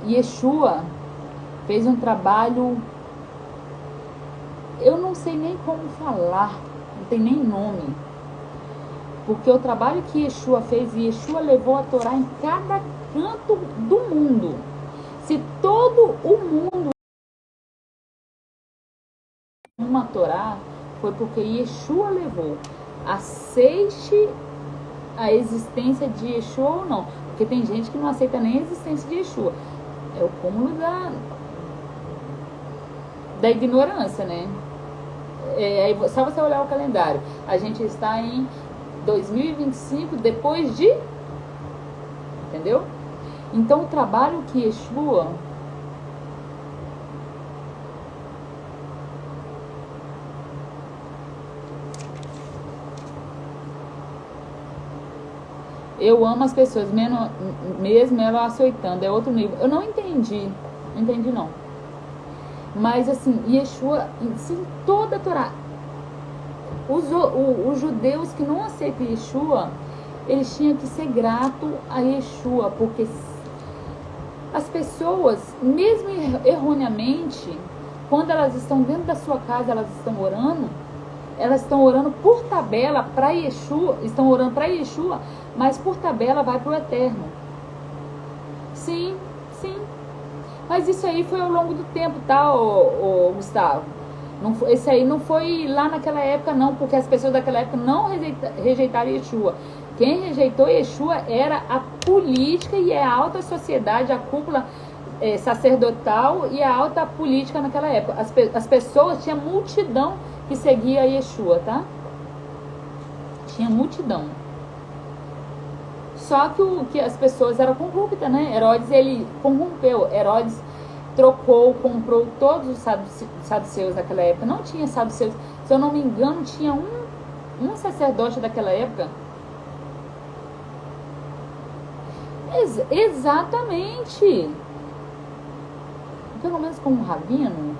Yeshua fez um trabalho, eu não sei nem como falar, não tem nem nome. Porque o trabalho que Yeshua fez, e Yeshua levou a Torá em cada canto do mundo. Se todo o mundo uma Torá, foi porque Yeshua levou. Aceite a existência de Yeshua ou não. Porque tem gente que não aceita nem a existência de Yeshua. É o cúmulo da ignorância, né? Só você olhar o calendário. A gente está em 2025, depois de... Entendeu? Então, o trabalho que Yeshua... Eu amo as pessoas, mesmo ela aceitando, é outro nível. Eu não entendi não. Mas assim, Yeshua, em toda a Torá, os judeus que não aceitam Yeshua, eles tinham que ser gratos a Yeshua, porque as pessoas, mesmo erroneamente, quando elas estão dentro da sua casa, elas estão orando por tabela para Yeshua, estão orando para Yeshua, mas por tabela vai para o eterno. Sim. Mas isso aí foi ao longo do tempo, tá, Gustavo? Esse aí não foi lá naquela época, não, porque as pessoas daquela época não rejeitaram Yeshua. Quem rejeitou Yeshua era a política e a alta sociedade, a cúpula sacerdotal e a alta política naquela época. As pessoas, tinha multidão que seguia Yeshua, tá? Tinha multidão. Só que as pessoas eram corruptas, né? Herodes, ele corrompeu. Herodes comprou todos os saduceus daquela época. Não tinha saduceus. Se eu não me engano, tinha um sacerdote daquela época. Exatamente. Pelo menos como um rabino.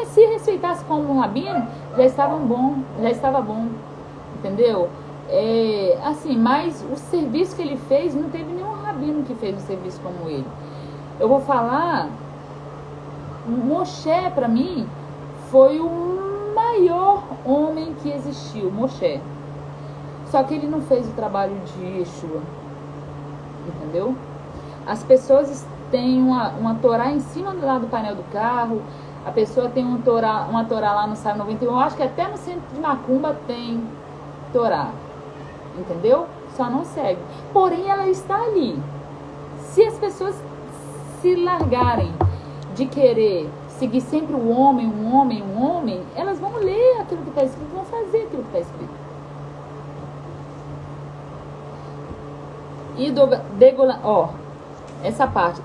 Se respeitasse como um rabino, já estava bom. Entendeu? Assim, mas o serviço que ele fez, não teve nenhum rabino que fez um serviço como ele. Eu vou falar, Moshe, para mim, foi o maior homem que existiu, Moshe. Só que ele não fez o trabalho de Yeshua. Entendeu? As pessoas têm uma Torá em cima do painel do carro. A pessoa tem uma Torá lá no Salmo 91. Eu acho que até no centro de Macumba tem Torá. Entendeu? Só não segue. Porém, ela está ali. Se as pessoas se largarem de querer seguir sempre um homem, elas vão ler aquilo que está escrito, vão fazer aquilo que está escrito. E essa parte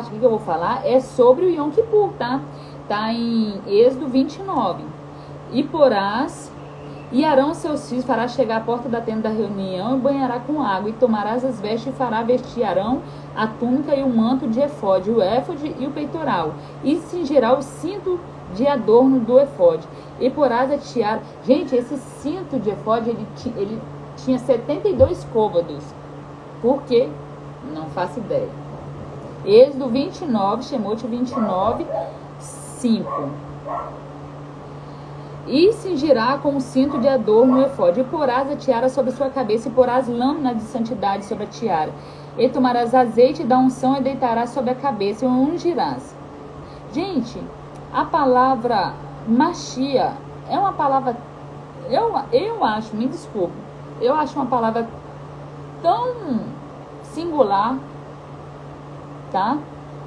aqui que eu vou falar é sobre o Yom Kippur, tá? Tá em Êxodo 29. E Arão, seus filhos, fará chegar à porta da tenda da reunião e banhará com água, e tomarás as vestes e fará vestir Arão a túnica e o manto de efode, o éfode e o peitoral, e cingirá o cinto de adorno do efode, e porás a tiara. Gente, esse cinto de efode, ele tinha 72 côvados. Por quê? Não faço ideia. Êxodo 29, Shemot 29, 5. E cingirá com o cinto de adorno no efode, e porás a tiara sobre sua cabeça, e porás lâminas de santidade sobre a tiara. E tomarás azeite da unção e deitarás sobre a cabeça, e o ungirás. Gente, a palavra Machia é uma palavra, eu acho, me desculpe, eu acho uma palavra tão singular, tá?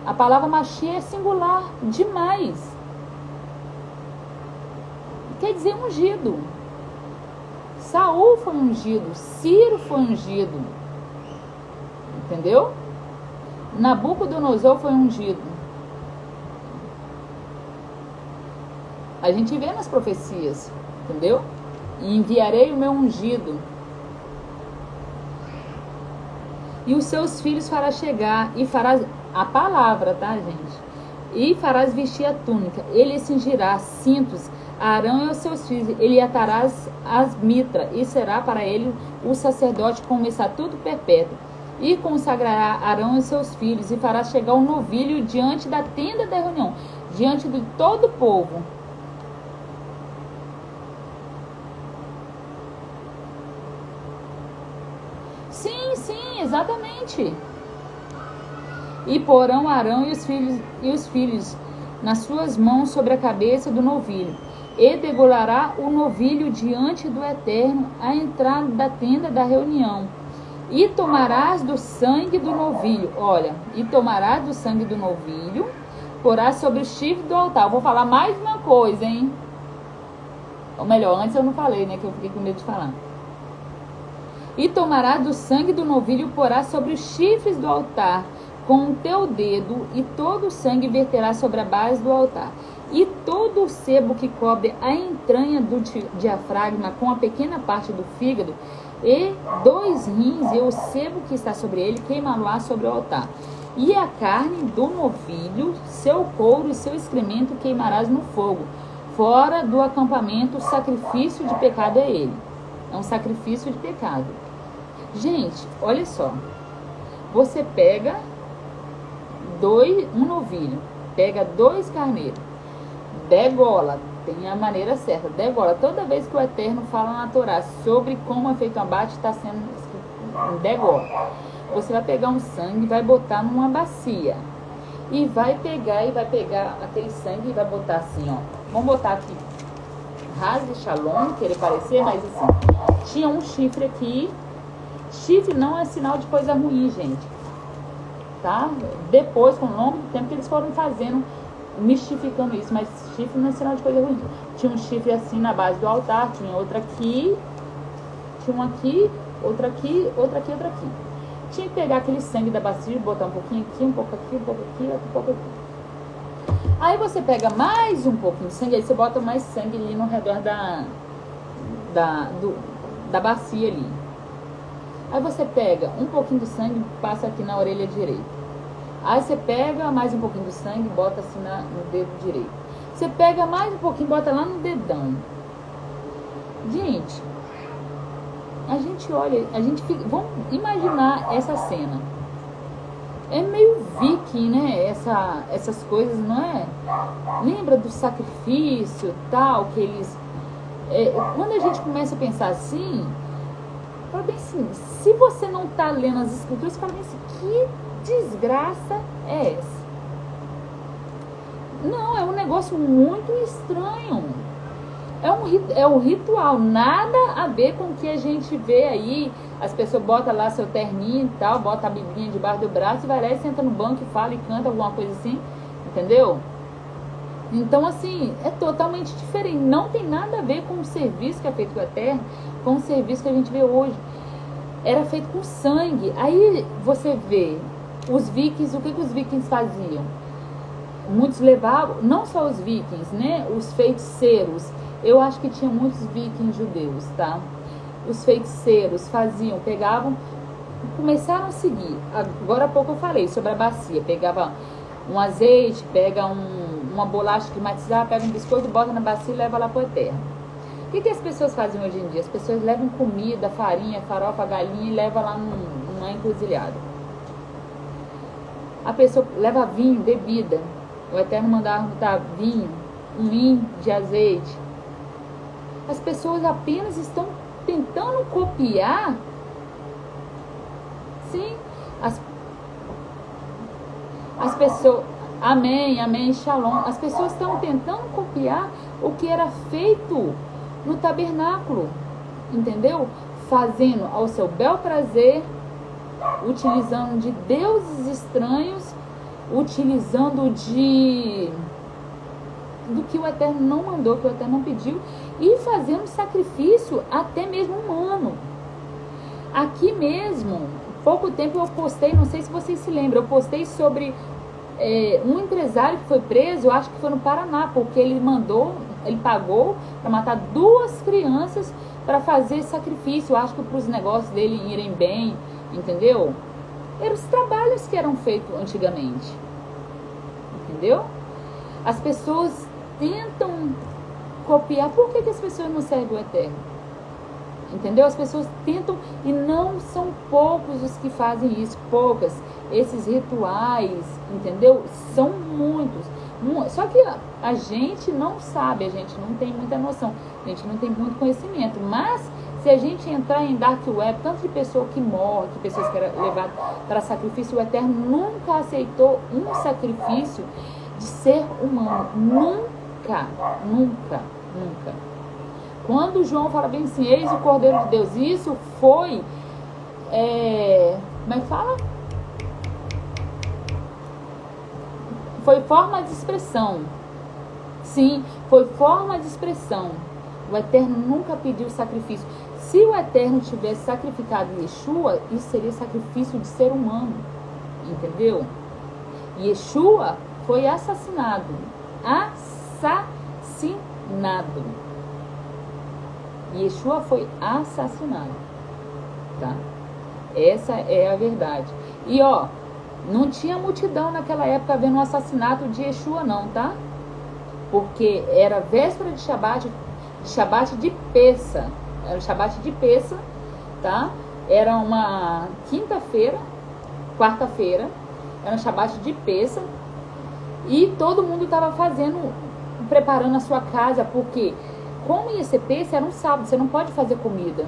A palavra Machia é singular demais. Quer dizer ungido. Saul foi ungido, Ciro foi ungido, entendeu? Nabucodonosor foi ungido. A gente vê nas profecias, entendeu? E enviarei o meu ungido, e os seus filhos farás chegar, e farás a palavra, tá, gente? E farás vestir a túnica, ele cingirá cintos a Arão e aos seus filhos, ele atarás as mitras, e será para ele o sacerdote como estatuto perpétuo. E consagrará Arão e seus filhos, e fará chegar o novilho diante da tenda da reunião, diante de todo o povo. Sim, exatamente. E porão Arão e os filhos nas suas mãos sobre a cabeça do novilho, e degolará o novilho diante do Eterno à entrada da tenda da reunião. E tomarás do sangue do novilho, olha, e tomarás do sangue do novilho, porás sobre o chifre do altar. Eu vou falar mais uma coisa, hein? Ou melhor, antes eu não falei, né, que eu fiquei com medo de falar. E tomarás do sangue do novilho, porás sobre os chifres do altar com o teu dedo, e todo o sangue verterá sobre a base do altar. E todo o sebo que cobre a entranha do diafragma com a pequena parte do fígado, e 2 rins, e o sebo que está sobre ele, queimá-lo-á sobre o altar. E a carne do novilho, seu couro e seu excremento queimarás no fogo. Fora do acampamento, o sacrifício de pecado é ele. É um sacrifício de pecado. Gente, olha só. Você pega um novilho, pega 2 carneiros, degola, tem a maneira certa, degola. Toda vez que o Eterno fala na Torá sobre como é feito o abate, está sendo degola. Você vai pegar um sangue e vai botar numa bacia. E vai pegar aquele sangue e vai botar assim, ó. Vamos botar aqui Ras de Shalom, querer parecer, mas assim, tinha um chifre aqui. Chifre não é sinal de coisa ruim, gente. Tá? Depois, com o longo do tempo que eles foram fazendo, mistificando isso, mas chifre não é sinal de coisa ruim. Tinha um chifre assim na base do altar, tinha outra aqui, tinha um aqui, outra aqui, outra aqui, outra aqui. Tinha que pegar aquele sangue da bacia e botar um pouquinho aqui, um pouco aqui, um pouco aqui, outro pouco aqui. Aí você pega mais um pouquinho de sangue, aí você bota mais sangue ali no redor da bacia ali. Aí você pega um pouquinho do sangue e passa aqui na orelha direita. Aí você pega mais um pouquinho do sangue e bota assim no dedo direito. Você pega mais um pouquinho e bota lá no dedão. Gente, a gente olha, a gente fica, vamos imaginar essa cena. É meio viking, né? Essas coisas, não é? Lembra do sacrifício, tal, que eles... quando a gente começa a pensar assim, fala bem assim, se você não está lendo as escrituras, fala bem assim, que desgraça é essa? Não, é um negócio muito estranho. É um ritual, nada a ver com o que a gente vê aí. As pessoas botam lá seu terninho e tal, bota a biblinha debaixo do braço e vai lá e senta no banco e fala e canta alguma coisa assim, entendeu? Então, assim, é totalmente diferente. Não tem nada a ver com o serviço que é feito com a terra, com o serviço que a gente vê hoje. Era feito com sangue. Aí você vê os vikings, o que os vikings faziam? Muitos levavam, não só os vikings, né? Os feiticeiros. Eu acho que tinha muitos vikings judeus, tá? Os feiticeiros faziam, pegavam, começaram a seguir. Agora há pouco eu falei sobre a bacia. Pegava um azeite, pega uma bolacha climatizada, pega um biscoito, bota na bacia e leva lá para o Eterno. O que as pessoas fazem hoje em dia? As pessoas levam comida, farinha, farofa, galinha e levam lá numa encruzilhada. A pessoa leva vinho, bebida. O Eterno mandava botar vinho um hin de azeite. As pessoas apenas estão tentando copiar, sim, as pessoas, amém, shalom. As pessoas estão tentando copiar o que era feito no tabernáculo, entendeu? Fazendo ao seu bel prazer, utilizando de deuses estranhos, utilizando do que o Eterno não mandou, que o Eterno não pediu, e fazendo sacrifício até mesmo humano. Aqui mesmo, pouco tempo eu postei, não sei se vocês se lembram, eu postei sobre um empresário que foi preso, eu acho que foi no Paraná, porque ele pagou para matar 2 crianças para fazer sacrifício, eu acho que para os negócios dele irem bem, entendeu? Eram os trabalhos que eram feitos antigamente, entendeu? As pessoas tentam copiar. Por que as pessoas não servem o Eterno? Entendeu? As pessoas tentam, e não são poucos os que fazem isso, poucas. Esses rituais, entendeu? São muitos. Só que a gente não sabe, a gente não tem muita noção, a gente não tem muito conhecimento. Mas se a gente entrar em Dark Web, tanto de pessoa que morre, que pessoas que eram levadas para sacrifício, o Eterno nunca aceitou um sacrifício de ser humano. Nunca. Quando João fala bem assim, eis o Cordeiro de Deus, isso foi, como é que fala? Foi forma de expressão. Sim, foi forma de expressão. O Eterno nunca pediu sacrifício. Se o Eterno tivesse sacrificado Yeshua, isso seria sacrifício de ser humano. Entendeu? Yeshua foi assassinado. Yeshua foi assassinado. Tá? Essa é a verdade. E não tinha multidão naquela época vendo o assassinato de Yeshua não, tá? Porque era véspera de Shabat de Pessa. Era o Shabat de Pessa, tá? Era uma quarta-feira, era um Shabat de Pessa. E todo mundo estava preparando a sua casa, porque como ia ser Pessa, era um sábado, você não pode fazer comida.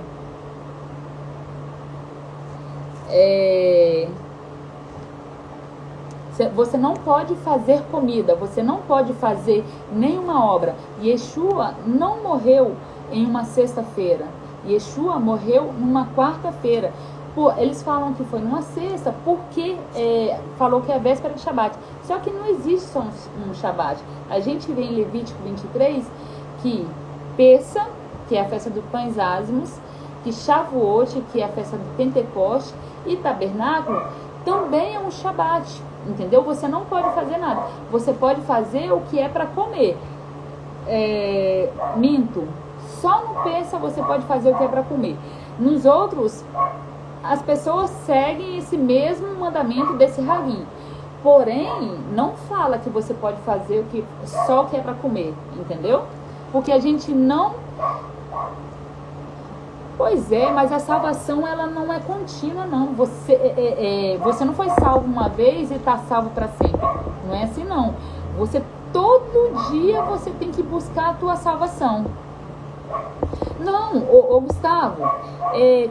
Você não pode fazer comida, você não pode fazer nenhuma obra. Yeshua não morreu em uma sexta-feira. Yeshua morreu numa quarta-feira. Eles falam que foi numa sexta porque falou que é a véspera de Shabat. Só que não existe só um Shabat. A gente vê em Levítico 23 que Pessa, que é a festa dos pães ázimos, que Shavuot, que é a festa do Pentecoste, e Tabernáculo também é um Shabat. Entendeu? Você não pode fazer nada. Você pode fazer o que é para comer. Minto. Só no Pessa você pode fazer o que é para comer. Nos outros, as pessoas seguem esse mesmo mandamento desse Hagim. Porém, não fala que você pode fazer só o que é para comer. Entendeu? Porque a gente não... Pois é, mas a salvação ela não é contínua, não. Você não foi salvo uma vez e está salvo para sempre. Não é assim, não. Todo dia você tem que buscar a tua salvação. Não, Gustavo,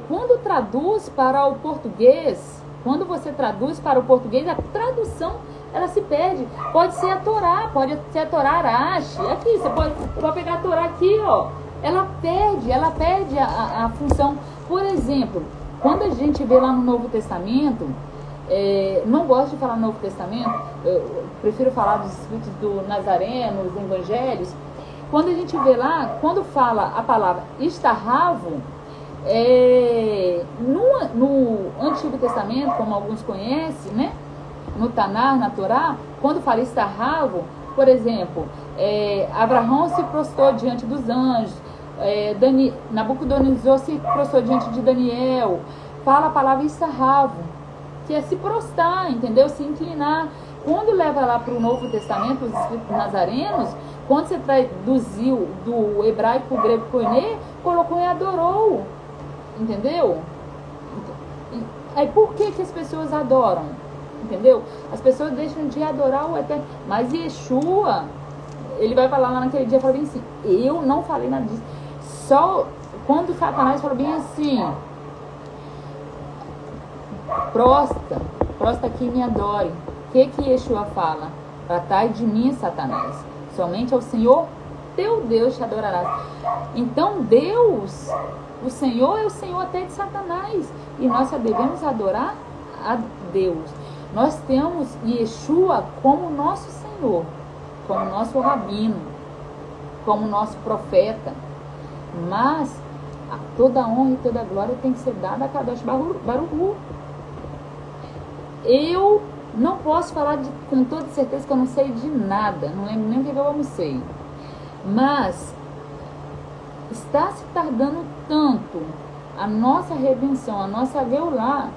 quando traduz para o português, quando você traduz para o português, a tradução ela se perde. Pode ser a Torá, pode ser a Torá Arash. Aqui, eu vou pegar a Torá aqui, Ela perde a função. Por exemplo, quando a gente vê lá no Novo Testamento, não gosto de falar no Novo Testamento, eu prefiro falar dos escritos do Nazareno, os evangelhos. Quando a gente vê lá, quando fala a palavra estarravo, no Antigo Testamento, como alguns conhecem, né? No Tanar, na Torá, quando fala estarravo, por exemplo, Abraão se prostrou diante dos anjos, Nabucodonosor se prostrou diante de Daniel. Fala a palavra estarravo, que é se prostrar, entendeu? Se inclinar. Quando leva lá para o Novo Testamento, os escritos nazarenos, quando você traduziu do hebraico para o grego koiné, colocou e adorou, entendeu? Aí por que as pessoas adoram? Entendeu? As pessoas deixam de adorar o Eterno. Mas Yeshua ele vai falar lá naquele dia, fala bem assim, eu não falei nada disso. Só quando Satanás falou bem assim, prosta aqui e me adore. O que Yeshua fala? Para trás de mim, Satanás. Somente ao Senhor, teu Deus, te adorarás. Então Deus, o Senhor é o Senhor até de Satanás. E nós só devemos adorar a Deus. Nós temos Yeshua como nosso Senhor, como nosso rabino, como nosso profeta. Mas toda honra e toda glória tem que ser dada a Kadosh Baruch Hu. Eu não posso falar com toda certeza que eu não sei de nada, não lembro nem o que eu almocei. Mas está se tardando tanto a nossa redenção, a nossa Geulah,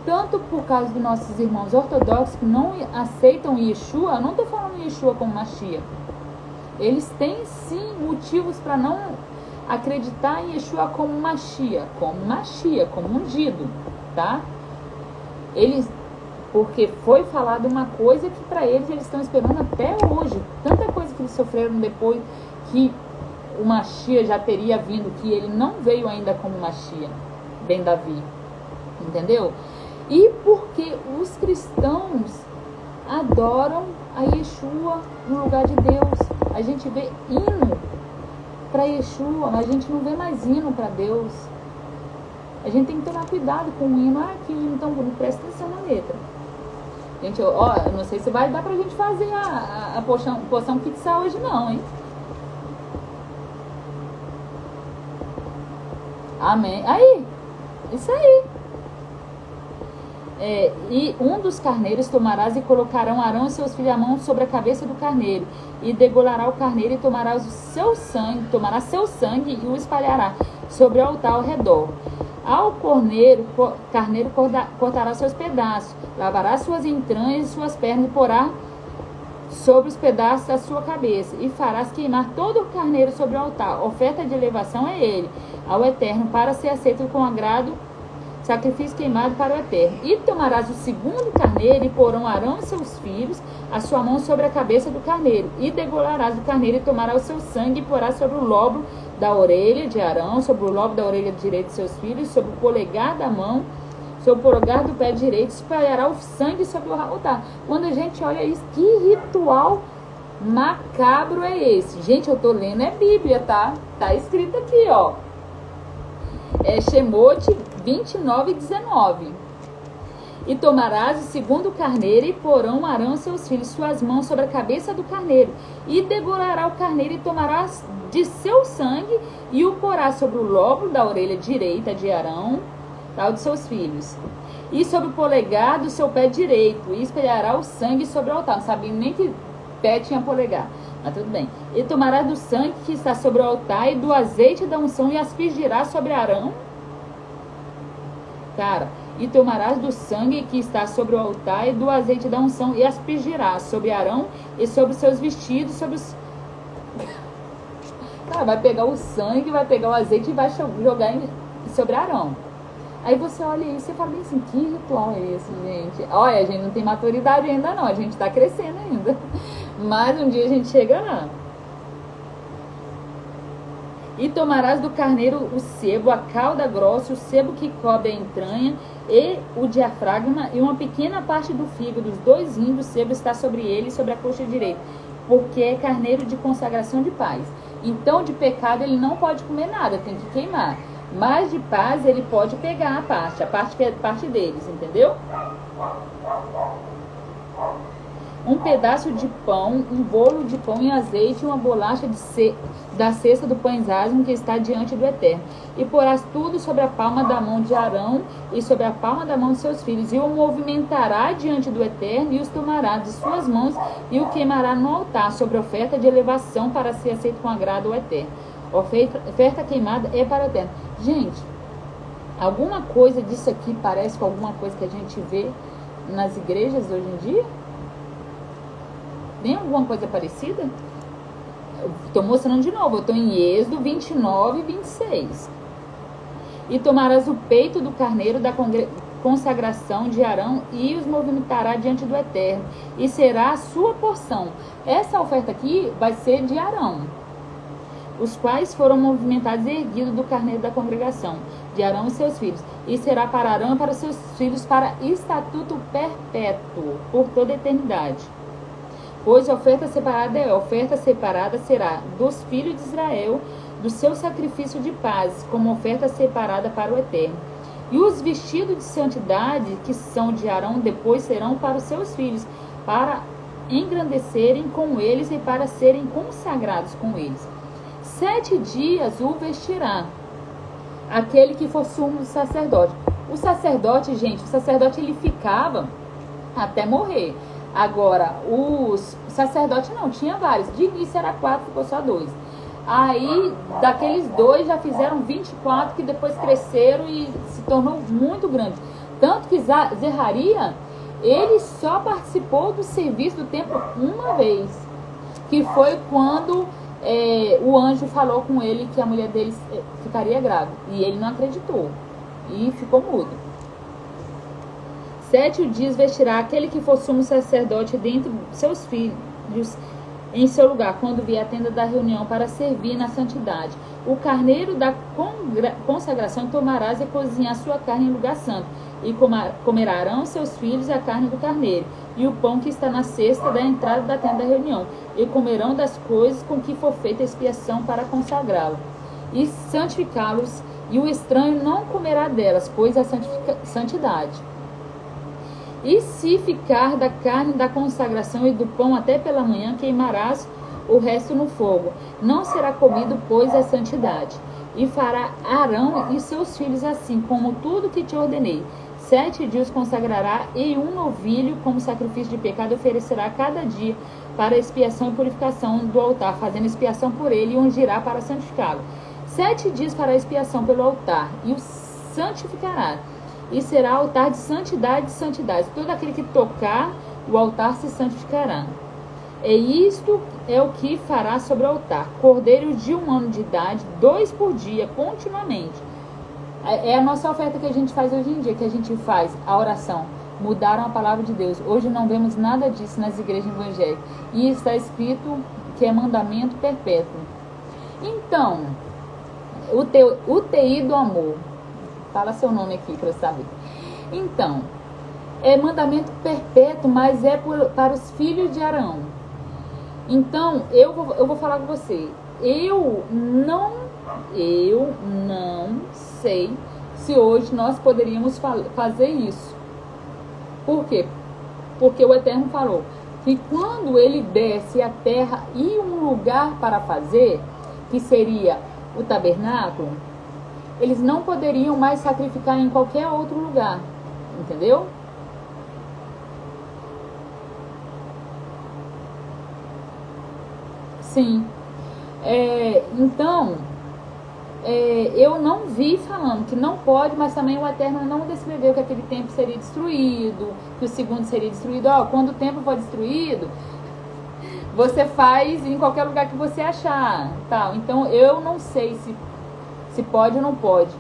tanto por causa dos nossos irmãos ortodoxos que não aceitam Yeshua. Eu não estou falando Yeshua como Mashiach. Eles têm sim motivos para não acreditar em Yeshua como Mashiach, como ungido, tá? Eles, porque foi falado uma coisa que para eles estão esperando até hoje. Tanta coisa que eles sofreram depois que o Mashiach já teria vindo, que ele não veio ainda como Mashiach, Ben Davi, entendeu? E porque os cristãos adoram a Yeshua no lugar de Deus. A gente vê hino para Yeshua, mas a gente não vê mais hino para Deus. A gente tem que tomar cuidado com o hino. Ah, que hino tão bonito, presta atenção na letra. Gente, eu não sei se vai dar pra gente fazer a poção Kitzá hoje não, hein? Amém. Aí, isso aí. E um dos carneiros tomarás e colocarão Arão e seus filhos a mão sobre a cabeça do carneiro, e degolará o carneiro e tomará seu sangue e o espalhará sobre o altar ao redor. Ao carneiro cortará seus pedaços, lavará suas entranhas e suas pernas e porá sobre os pedaços da sua cabeça, e farás queimar todo o carneiro sobre o altar. Oferta de elevação é ele ao Eterno, para ser aceito com agrado, sacrifício queimado para o Eterno. E tomarás o segundo carneiro, e porão Arão e seus filhos a sua mão sobre a cabeça do carneiro, e degolarás o carneiro, e tomarás o seu sangue, e porás sobre o lobo da orelha de Arão, sobre o lobo da orelha direita de seus filhos, sobre o polegar da mão, sobre o polegar do pé direito, espalhará o sangue sobre o altar. Quando a gente olha isso, que ritual macabro é esse? Gente, eu tô lendo, é Bíblia, tá? Tá escrito aqui, ó. É Shemot 29 e 19. E tomarás o segundo carneiro, e porão Arão e seus filhos suas mãos sobre a cabeça do carneiro, e degolará o carneiro, e tomarás de seu sangue, e o porás sobre o lobo da orelha direita de Arão, tal de seus filhos, e sobre o polegar do seu pé direito, e espalhará o sangue sobre o altar. Não sabia nem que pé tinha polegar, mas tudo bem. E tomarás do sangue que está sobre o altar, e do azeite da unção, e aspergirás sobre Arão. Cara, e tomarás do sangue que está sobre o altar, e do azeite da unção, e aspergirás sobre Arão e sobre os seus vestidos, sobre os... Cara, vai pegar o sangue, vai pegar o azeite e vai jogar sobre Arão. Aí você olha isso e fala bem assim, que ritual é esse, gente? Olha, a gente não tem maturidade ainda não, a gente está crescendo ainda. Mas um dia a gente chega lá. E tomarás do carneiro o sebo, a cauda grossa, o sebo que cobre a entranha, e o diafragma, e uma pequena parte do fígado, os dois rins do sebo está sobre ele e sobre a coxa direita, porque é carneiro de consagração de paz. Então, de pecado ele não pode comer nada, tem que queimar. Mas de paz ele pode pegar a parte que é parte deles, entendeu? Um pedaço de pão, um bolo de pão e azeite, uma bolacha da cesta do pães asmos que está diante do Eterno. E porás tudo sobre a palma da mão de Arão e sobre a palma da mão de seus filhos, e o movimentará diante do Eterno, e os tomará de suas mãos, e o queimará no altar, sobre oferta de elevação, para ser aceito com agrado ao Eterno. Oferta queimada é para o Eterno. Gente, alguma coisa disso aqui parece com alguma coisa que a gente vê nas igrejas hoje em dia? Tem alguma coisa parecida? Estou mostrando de novo. Eu estou em Êxodo 29 e 26. E tomarás o peito do carneiro da consagração de Arão e os movimentará diante do Eterno, e será a sua porção. Essa oferta aqui vai ser de Arão, os quais foram movimentados e erguidos do carneiro da congregação, de Arão e seus filhos, e será para Arão e para seus filhos para estatuto perpétuo, por toda a eternidade. Pois oferta separada será dos filhos de Israel, do seu sacrifício de paz, como oferta separada para o Eterno. E os vestidos de santidade, que são de Arão, depois serão para os seus filhos, para engrandecerem com eles e para serem consagrados com eles. 7 dias o vestirá aquele que for sumo sacerdote. O sacerdote, gente, ele ficava até morrer. Agora, os sacerdotes não, tinha vários. De início era 4, ficou só 2. Aí, daqueles 2 já fizeram 24, que depois cresceram e se tornou muito grande. Tanto que Zeraria, ele só participou do serviço do templo uma vez, que foi quando o anjo falou com ele que a mulher dele ficaria grávida. E ele não acreditou e ficou mudo. 7 dias vestirá aquele que for sumo sacerdote dentre seus filhos em seu lugar, quando vier a tenda da reunião para servir na santidade. O carneiro da consagração tomarás e cozinhar sua carne em lugar santo, e comerão seus filhos a carne do carneiro, e o pão que está na cesta da entrada da tenda da reunião, e comerão das coisas com que for feita a expiação para consagrá-lo, e santificá-los, e o estranho não comerá delas, pois é santidade. E se ficar da carne da consagração e do pão até pela manhã, queimarás o resto no fogo. Não será comido, pois é santidade. E fará Arão e seus filhos assim, como tudo que te ordenei. 7 dias consagrará, e um novilho como sacrifício de pecado oferecerá cada dia para expiação e purificação do altar, fazendo expiação por ele, e ungirá para santificá-lo. 7 dias fará expiação pelo altar, e o santificará. E será altar de santidade de santidade. Todo aquele que tocar o altar se santificará. E isto é o que fará sobre o altar: cordeiros de 1 ano de idade, 2 por dia, continuamente. É a nossa oferta que a gente faz hoje em dia, que a gente faz a oração. Mudaram a palavra de Deus. Hoje não vemos nada disso nas igrejas evangélicas. E está escrito que é mandamento perpétuo. Então, UTI do amor. Fala seu nome aqui para eu saber. Então, é mandamento perpétuo, mas é para os filhos de Arão. Então, eu vou falar com você. Eu não sei se hoje nós poderíamos fazer isso. Por quê? Porque o Eterno falou que quando ele desse a terra e um lugar para fazer, que seria o tabernáculo, eles não poderiam mais sacrificar em qualquer outro lugar, entendeu? Sim. Então, eu não vi falando que não pode, mas também o Eterno não descreveu que aquele templo seria destruído, que o segundo seria destruído. Quando o templo for destruído, você faz em qualquer lugar que você achar, tal. Então, eu não sei se pode ou não pode.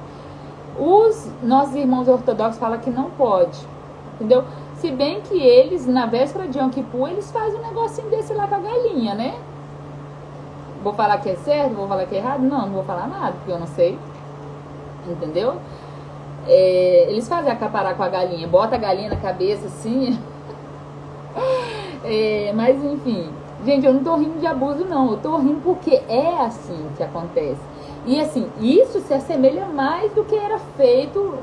Os nossos irmãos ortodoxos falam que não pode, entendeu? Se bem que eles, na véspera de Yom Kippur, eles fazem um negocinho desse lá com a galinha, né? Vou falar que é certo? Vou falar que é errado? Não vou falar nada, porque eu não sei. Entendeu? Eles fazem acaparar com a galinha. Bota a galinha na cabeça assim. Mas enfim. Gente, eu não tô rindo de abuso, não. Eu tô rindo porque é assim que acontece. E assim, isso se assemelha mais do que era feito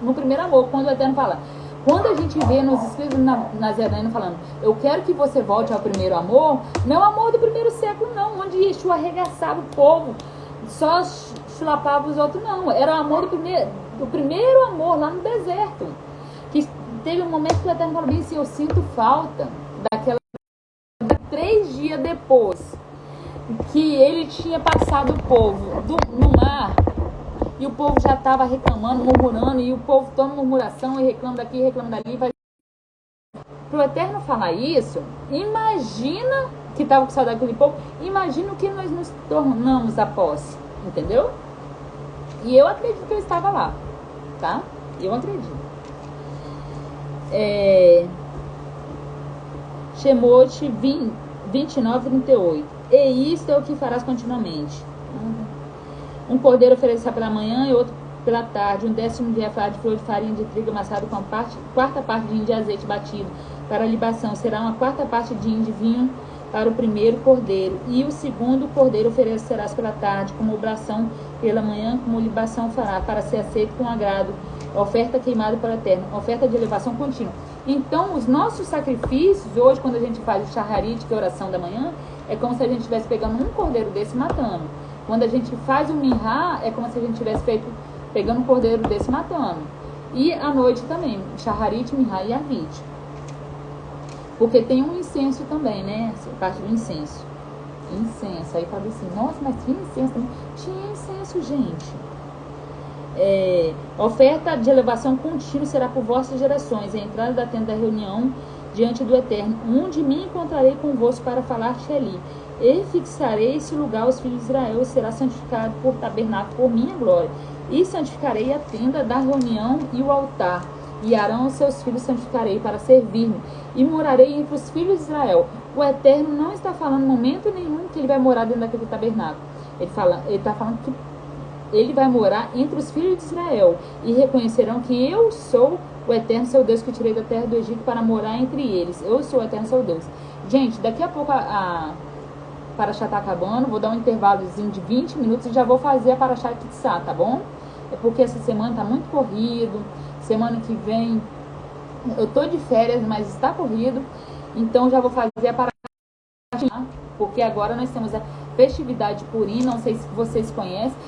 no primeiro amor. Quando o Eterno fala... Quando a gente vê nos escritos Nazareno falando, eu quero que você volte ao primeiro amor, não é o amor do primeiro século, não, onde Yeshua arregaçava o povo, só chulapava os outros, não. Era o amor do primeiro amor lá no deserto. Que teve um momento que o Eterno falou bem assim, eu sinto falta daquela 3 dias depois que ele tinha passado o povo no mar. E o povo já estava reclamando, murmurando, e o povo toma murmuração e reclama daqui, reclama dali. Para o Eterno falar isso, imagina que estava com saudade daquele povo, imagina o que nós nos tornamos após, entendeu? E eu acredito que eu estava lá, tá? Eu acredito. Shemot 29, 38. E isto é o que farás continuamente. Um cordeiro oferecerá pela manhã e outro pela tarde, 1/10 de refado de flor de farinha de trigo amassado com quarta parte de hin de azeite batido para a libação. Será uma quarta parte de hin de vinho para o primeiro cordeiro. E o segundo cordeiro oferecerás pela tarde, como obração pela manhã, como libação fará, para ser aceito com agrado. Oferta queimada para o Eterno, oferta de elevação contínua. Então, os nossos sacrifícios, hoje, quando a gente faz o shaharit, que é a oração da manhã, é como se a gente estivesse pegando um cordeiro desse e matando. Quando a gente faz o minhá, é como se a gente tivesse pegando um cordeiro desse e matando. E à noite também, shaharit, minhá e arvit. Porque tem um incenso também, né? Essa parte do incenso. Incenso. Aí fala assim, nossa, mas tinha incenso também. Tinha incenso, gente. Oferta de elevação contínua será por vossas gerações, a entrada da tenda da reunião diante do Eterno, onde me encontrarei convosco para falar-te ali. E fixarei esse lugar aos filhos de Israel, e será santificado por tabernáculo por minha glória. E santificarei a tenda da reunião e o altar, e Arão e seus filhos santificarei para servir-me, e morarei entre os filhos de Israel. O Eterno não está falando em momento nenhum que ele vai morar dentro daquele tabernáculo. Ele está falando que ele vai morar entre os filhos de Israel, e reconhecerão que eu sou o Eterno seu Deus, que tirei da terra do Egito para morar entre eles. Eu sou o Eterno seu Deus. Gente, daqui a pouco a Paraxá tá acabando, vou dar um intervalozinho de 20 minutos e já vou fazer a Paraxá Kitsá, tá bom? É porque essa semana tá muito corrido, semana que vem eu tô de férias, mas está corrido, então já vou fazer a Paraxá, porque agora nós temos a festividade de Purim, não sei se vocês conhecem,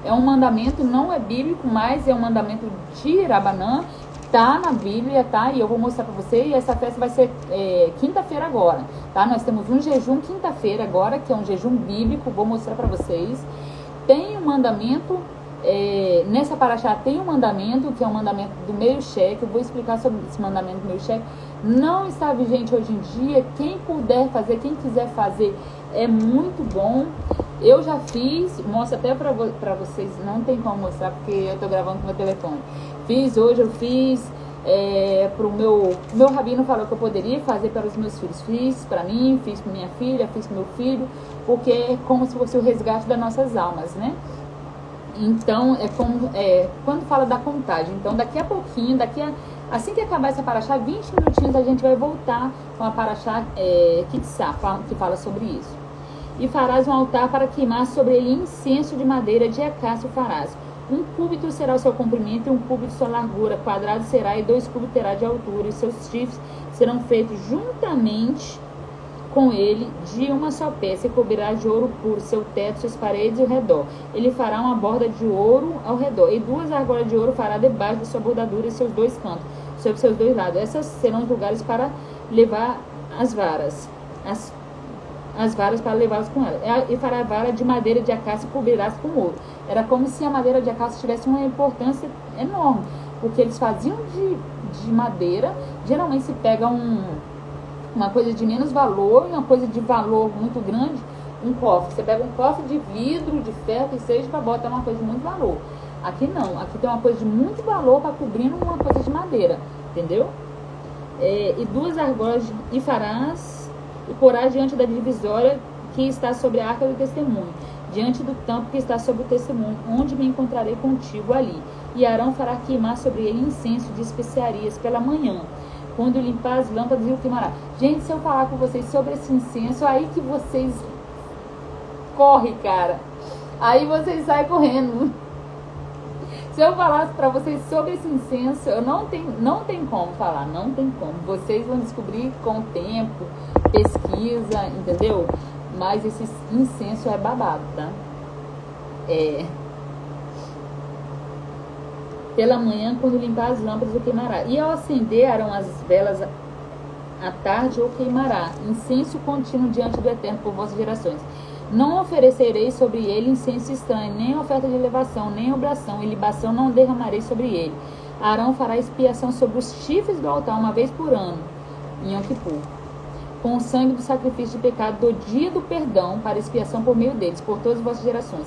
é um mandamento, não é bíblico, mas é um mandamento de Rabanã, tá na Bíblia, tá? E eu vou mostrar pra você, e essa festa vai ser quinta-feira agora, tá? Nós temos um jejum quinta-feira agora, que é um jejum bíblico, vou mostrar pra vocês. Tem um mandamento, nessa paraxá tem um mandamento, que é um mandamento do meio cheque, eu vou explicar sobre esse mandamento do meio cheque. Não está vigente hoje em dia, quem puder fazer, quem quiser fazer, é muito bom. Eu já fiz, mostro até pra vocês, não tem como mostrar porque eu tô gravando com meu telefone. Eu fiz pro meu rabino falou que eu poderia fazer para os meus filhos. Fiz para mim, fiz para minha filha, fiz para meu filho, porque é como se fosse o resgate das nossas almas, né? Então, quando fala da contagem, então daqui a pouquinho, assim que acabar essa paraxá, 20 minutinhos a gente vai voltar com a paraxá Kitsá, que fala sobre isso. E farás um altar para queimar sobre ele incenso de madeira de acácio farás. 1 cúbito será o seu comprimento e 1 cúbito sua largura, quadrado será e 2 cúbitos terá de altura, e seus chifres serão feitos juntamente com ele de uma só peça, e cobrirá de ouro puro seu teto, suas paredes e o redor. Ele fará uma borda de ouro ao redor, e 2 argolas de ouro fará debaixo da sua bordadura e seus 2 cantos, sobre seus 2 lados. Essas serão os lugares para levar as varas. As varas para levá-las com ela. E fará a vara de madeira de acácia e cobrirás com ouro. Era como se a madeira de acácia tivesse uma importância enorme, porque eles faziam de madeira, geralmente se pega uma coisa de menos valor e uma coisa de valor muito grande, um cofre. Você pega um cofre de vidro, de ferro, que seja, para botar uma coisa de muito valor. Aqui não, aqui tem uma coisa de muito valor para cobrir uma coisa de madeira, entendeu? E 2 argolas e farás e porás diante da divisória que está sobre a arca do testemunho, diante do tampo que está sobre o testemunho, onde me encontrarei contigo ali. E Arão fará queimar sobre ele incenso de especiarias pela manhã, quando limpar as lâmpadas e o queimará. Gente, se eu falar com vocês sobre esse incenso, aí que vocês correm, cara. Aí vocês saem correndo. Se eu falasse pra vocês sobre esse incenso, eu não tem como falar, não tem como. Vocês vão descobrir com o tempo, pesquisa, entendeu? Mas esse incenso é babado, tá? Pela manhã, quando limpar as lâmpadas, o queimará. E ao acender, Arão as velas à tarde, o queimará. Incenso contínuo diante do Eterno por vossas gerações. Não oferecerei sobre ele incenso estranho, nem oferta de elevação, nem obração e libação não derramarei sobre ele. Arão fará expiação sobre os chifres do altar uma vez por ano, em Yom Kippur, com o sangue do sacrifício de pecado do dia do perdão, para expiação por meio deles, por todas as vossas gerações.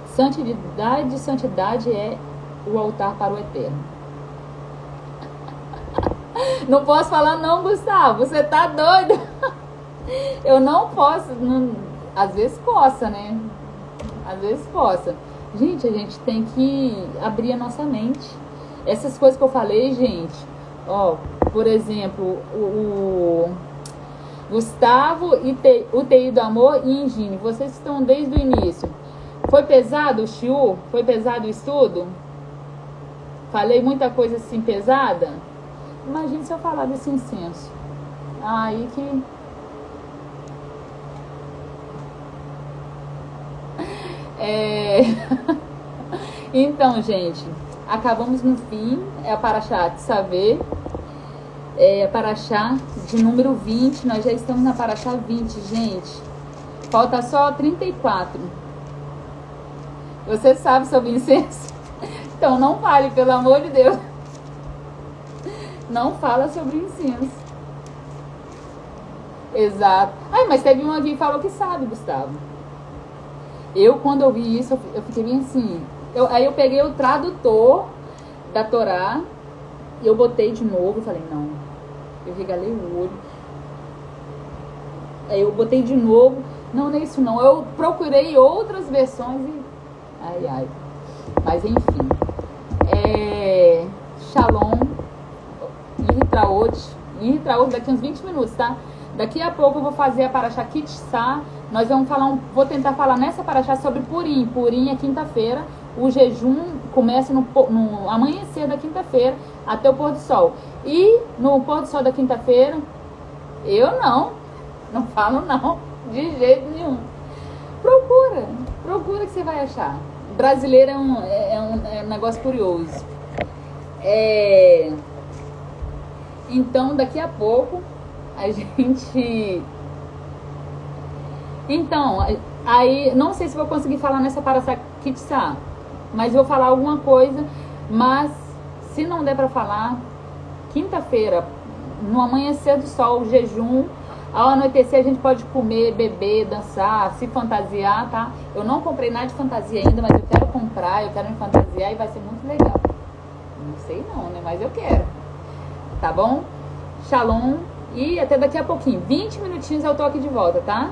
Santidade é o altar para o eterno. Não posso falar não, Gustavo, você tá doido? Eu não posso, não, às vezes coça, né? Às vezes coça. Gente, a gente tem que abrir a nossa mente. Essas coisas que eu falei, gente, ó, por exemplo, o Gustavo e o TI do Amor e Engine, vocês estão desde o início. Foi pesado o shiur? Foi pesado o estudo? Falei muita coisa assim pesada? Imagine se eu falar desse incenso. Aí que... Então, gente, acabamos no fim. É a Paraxá de Saber. É a Paraxá de número 20. Nós já estamos na Paraxá 20, gente. Falta só 34. Você sabe sobre incenso? Então não fale, pelo amor de Deus. Não fala sobre incenso. Exato. Ai, mas teve um aqui que falou que sabe, Gustavo. Eu, quando eu vi isso, eu fiquei bem assim. Aí eu peguei o tradutor da Torá e eu botei de novo e falei, não. Eu regalei o olho. Aí eu botei de novo. Não, não é isso não. Eu procurei outras versões e... Ai, ai. Mas enfim. Shalom. Yitraot daqui uns 20 minutos, tá? Daqui a pouco eu vou fazer a Paraxá Kitissá. Nós vamos falar, vou tentar falar nessa Paraxá sobre Purim. Purim é quinta-feira. O jejum começa no amanhecer da quinta-feira até o pôr do sol. E no pôr do sol da quinta-feira, eu não falo não, de jeito nenhum. Procura que você vai achar. Brasileiro é um negócio curioso. Então, daqui a pouco, a gente... Então, aí, não sei se vou conseguir falar nessa Paraxá Kitissá, mas vou falar alguma coisa. Mas, se não der pra falar, quinta-feira, no amanhecer do sol, jejum, ao anoitecer a gente pode comer, beber, dançar, se fantasiar, tá? Eu não comprei nada de fantasia ainda, mas eu quero comprar, eu quero me fantasiar e vai ser muito legal. Não sei não, né? Mas eu quero. Tá bom? Shalom. E até daqui a pouquinho. 20 minutinhos eu tô aqui de volta, tá?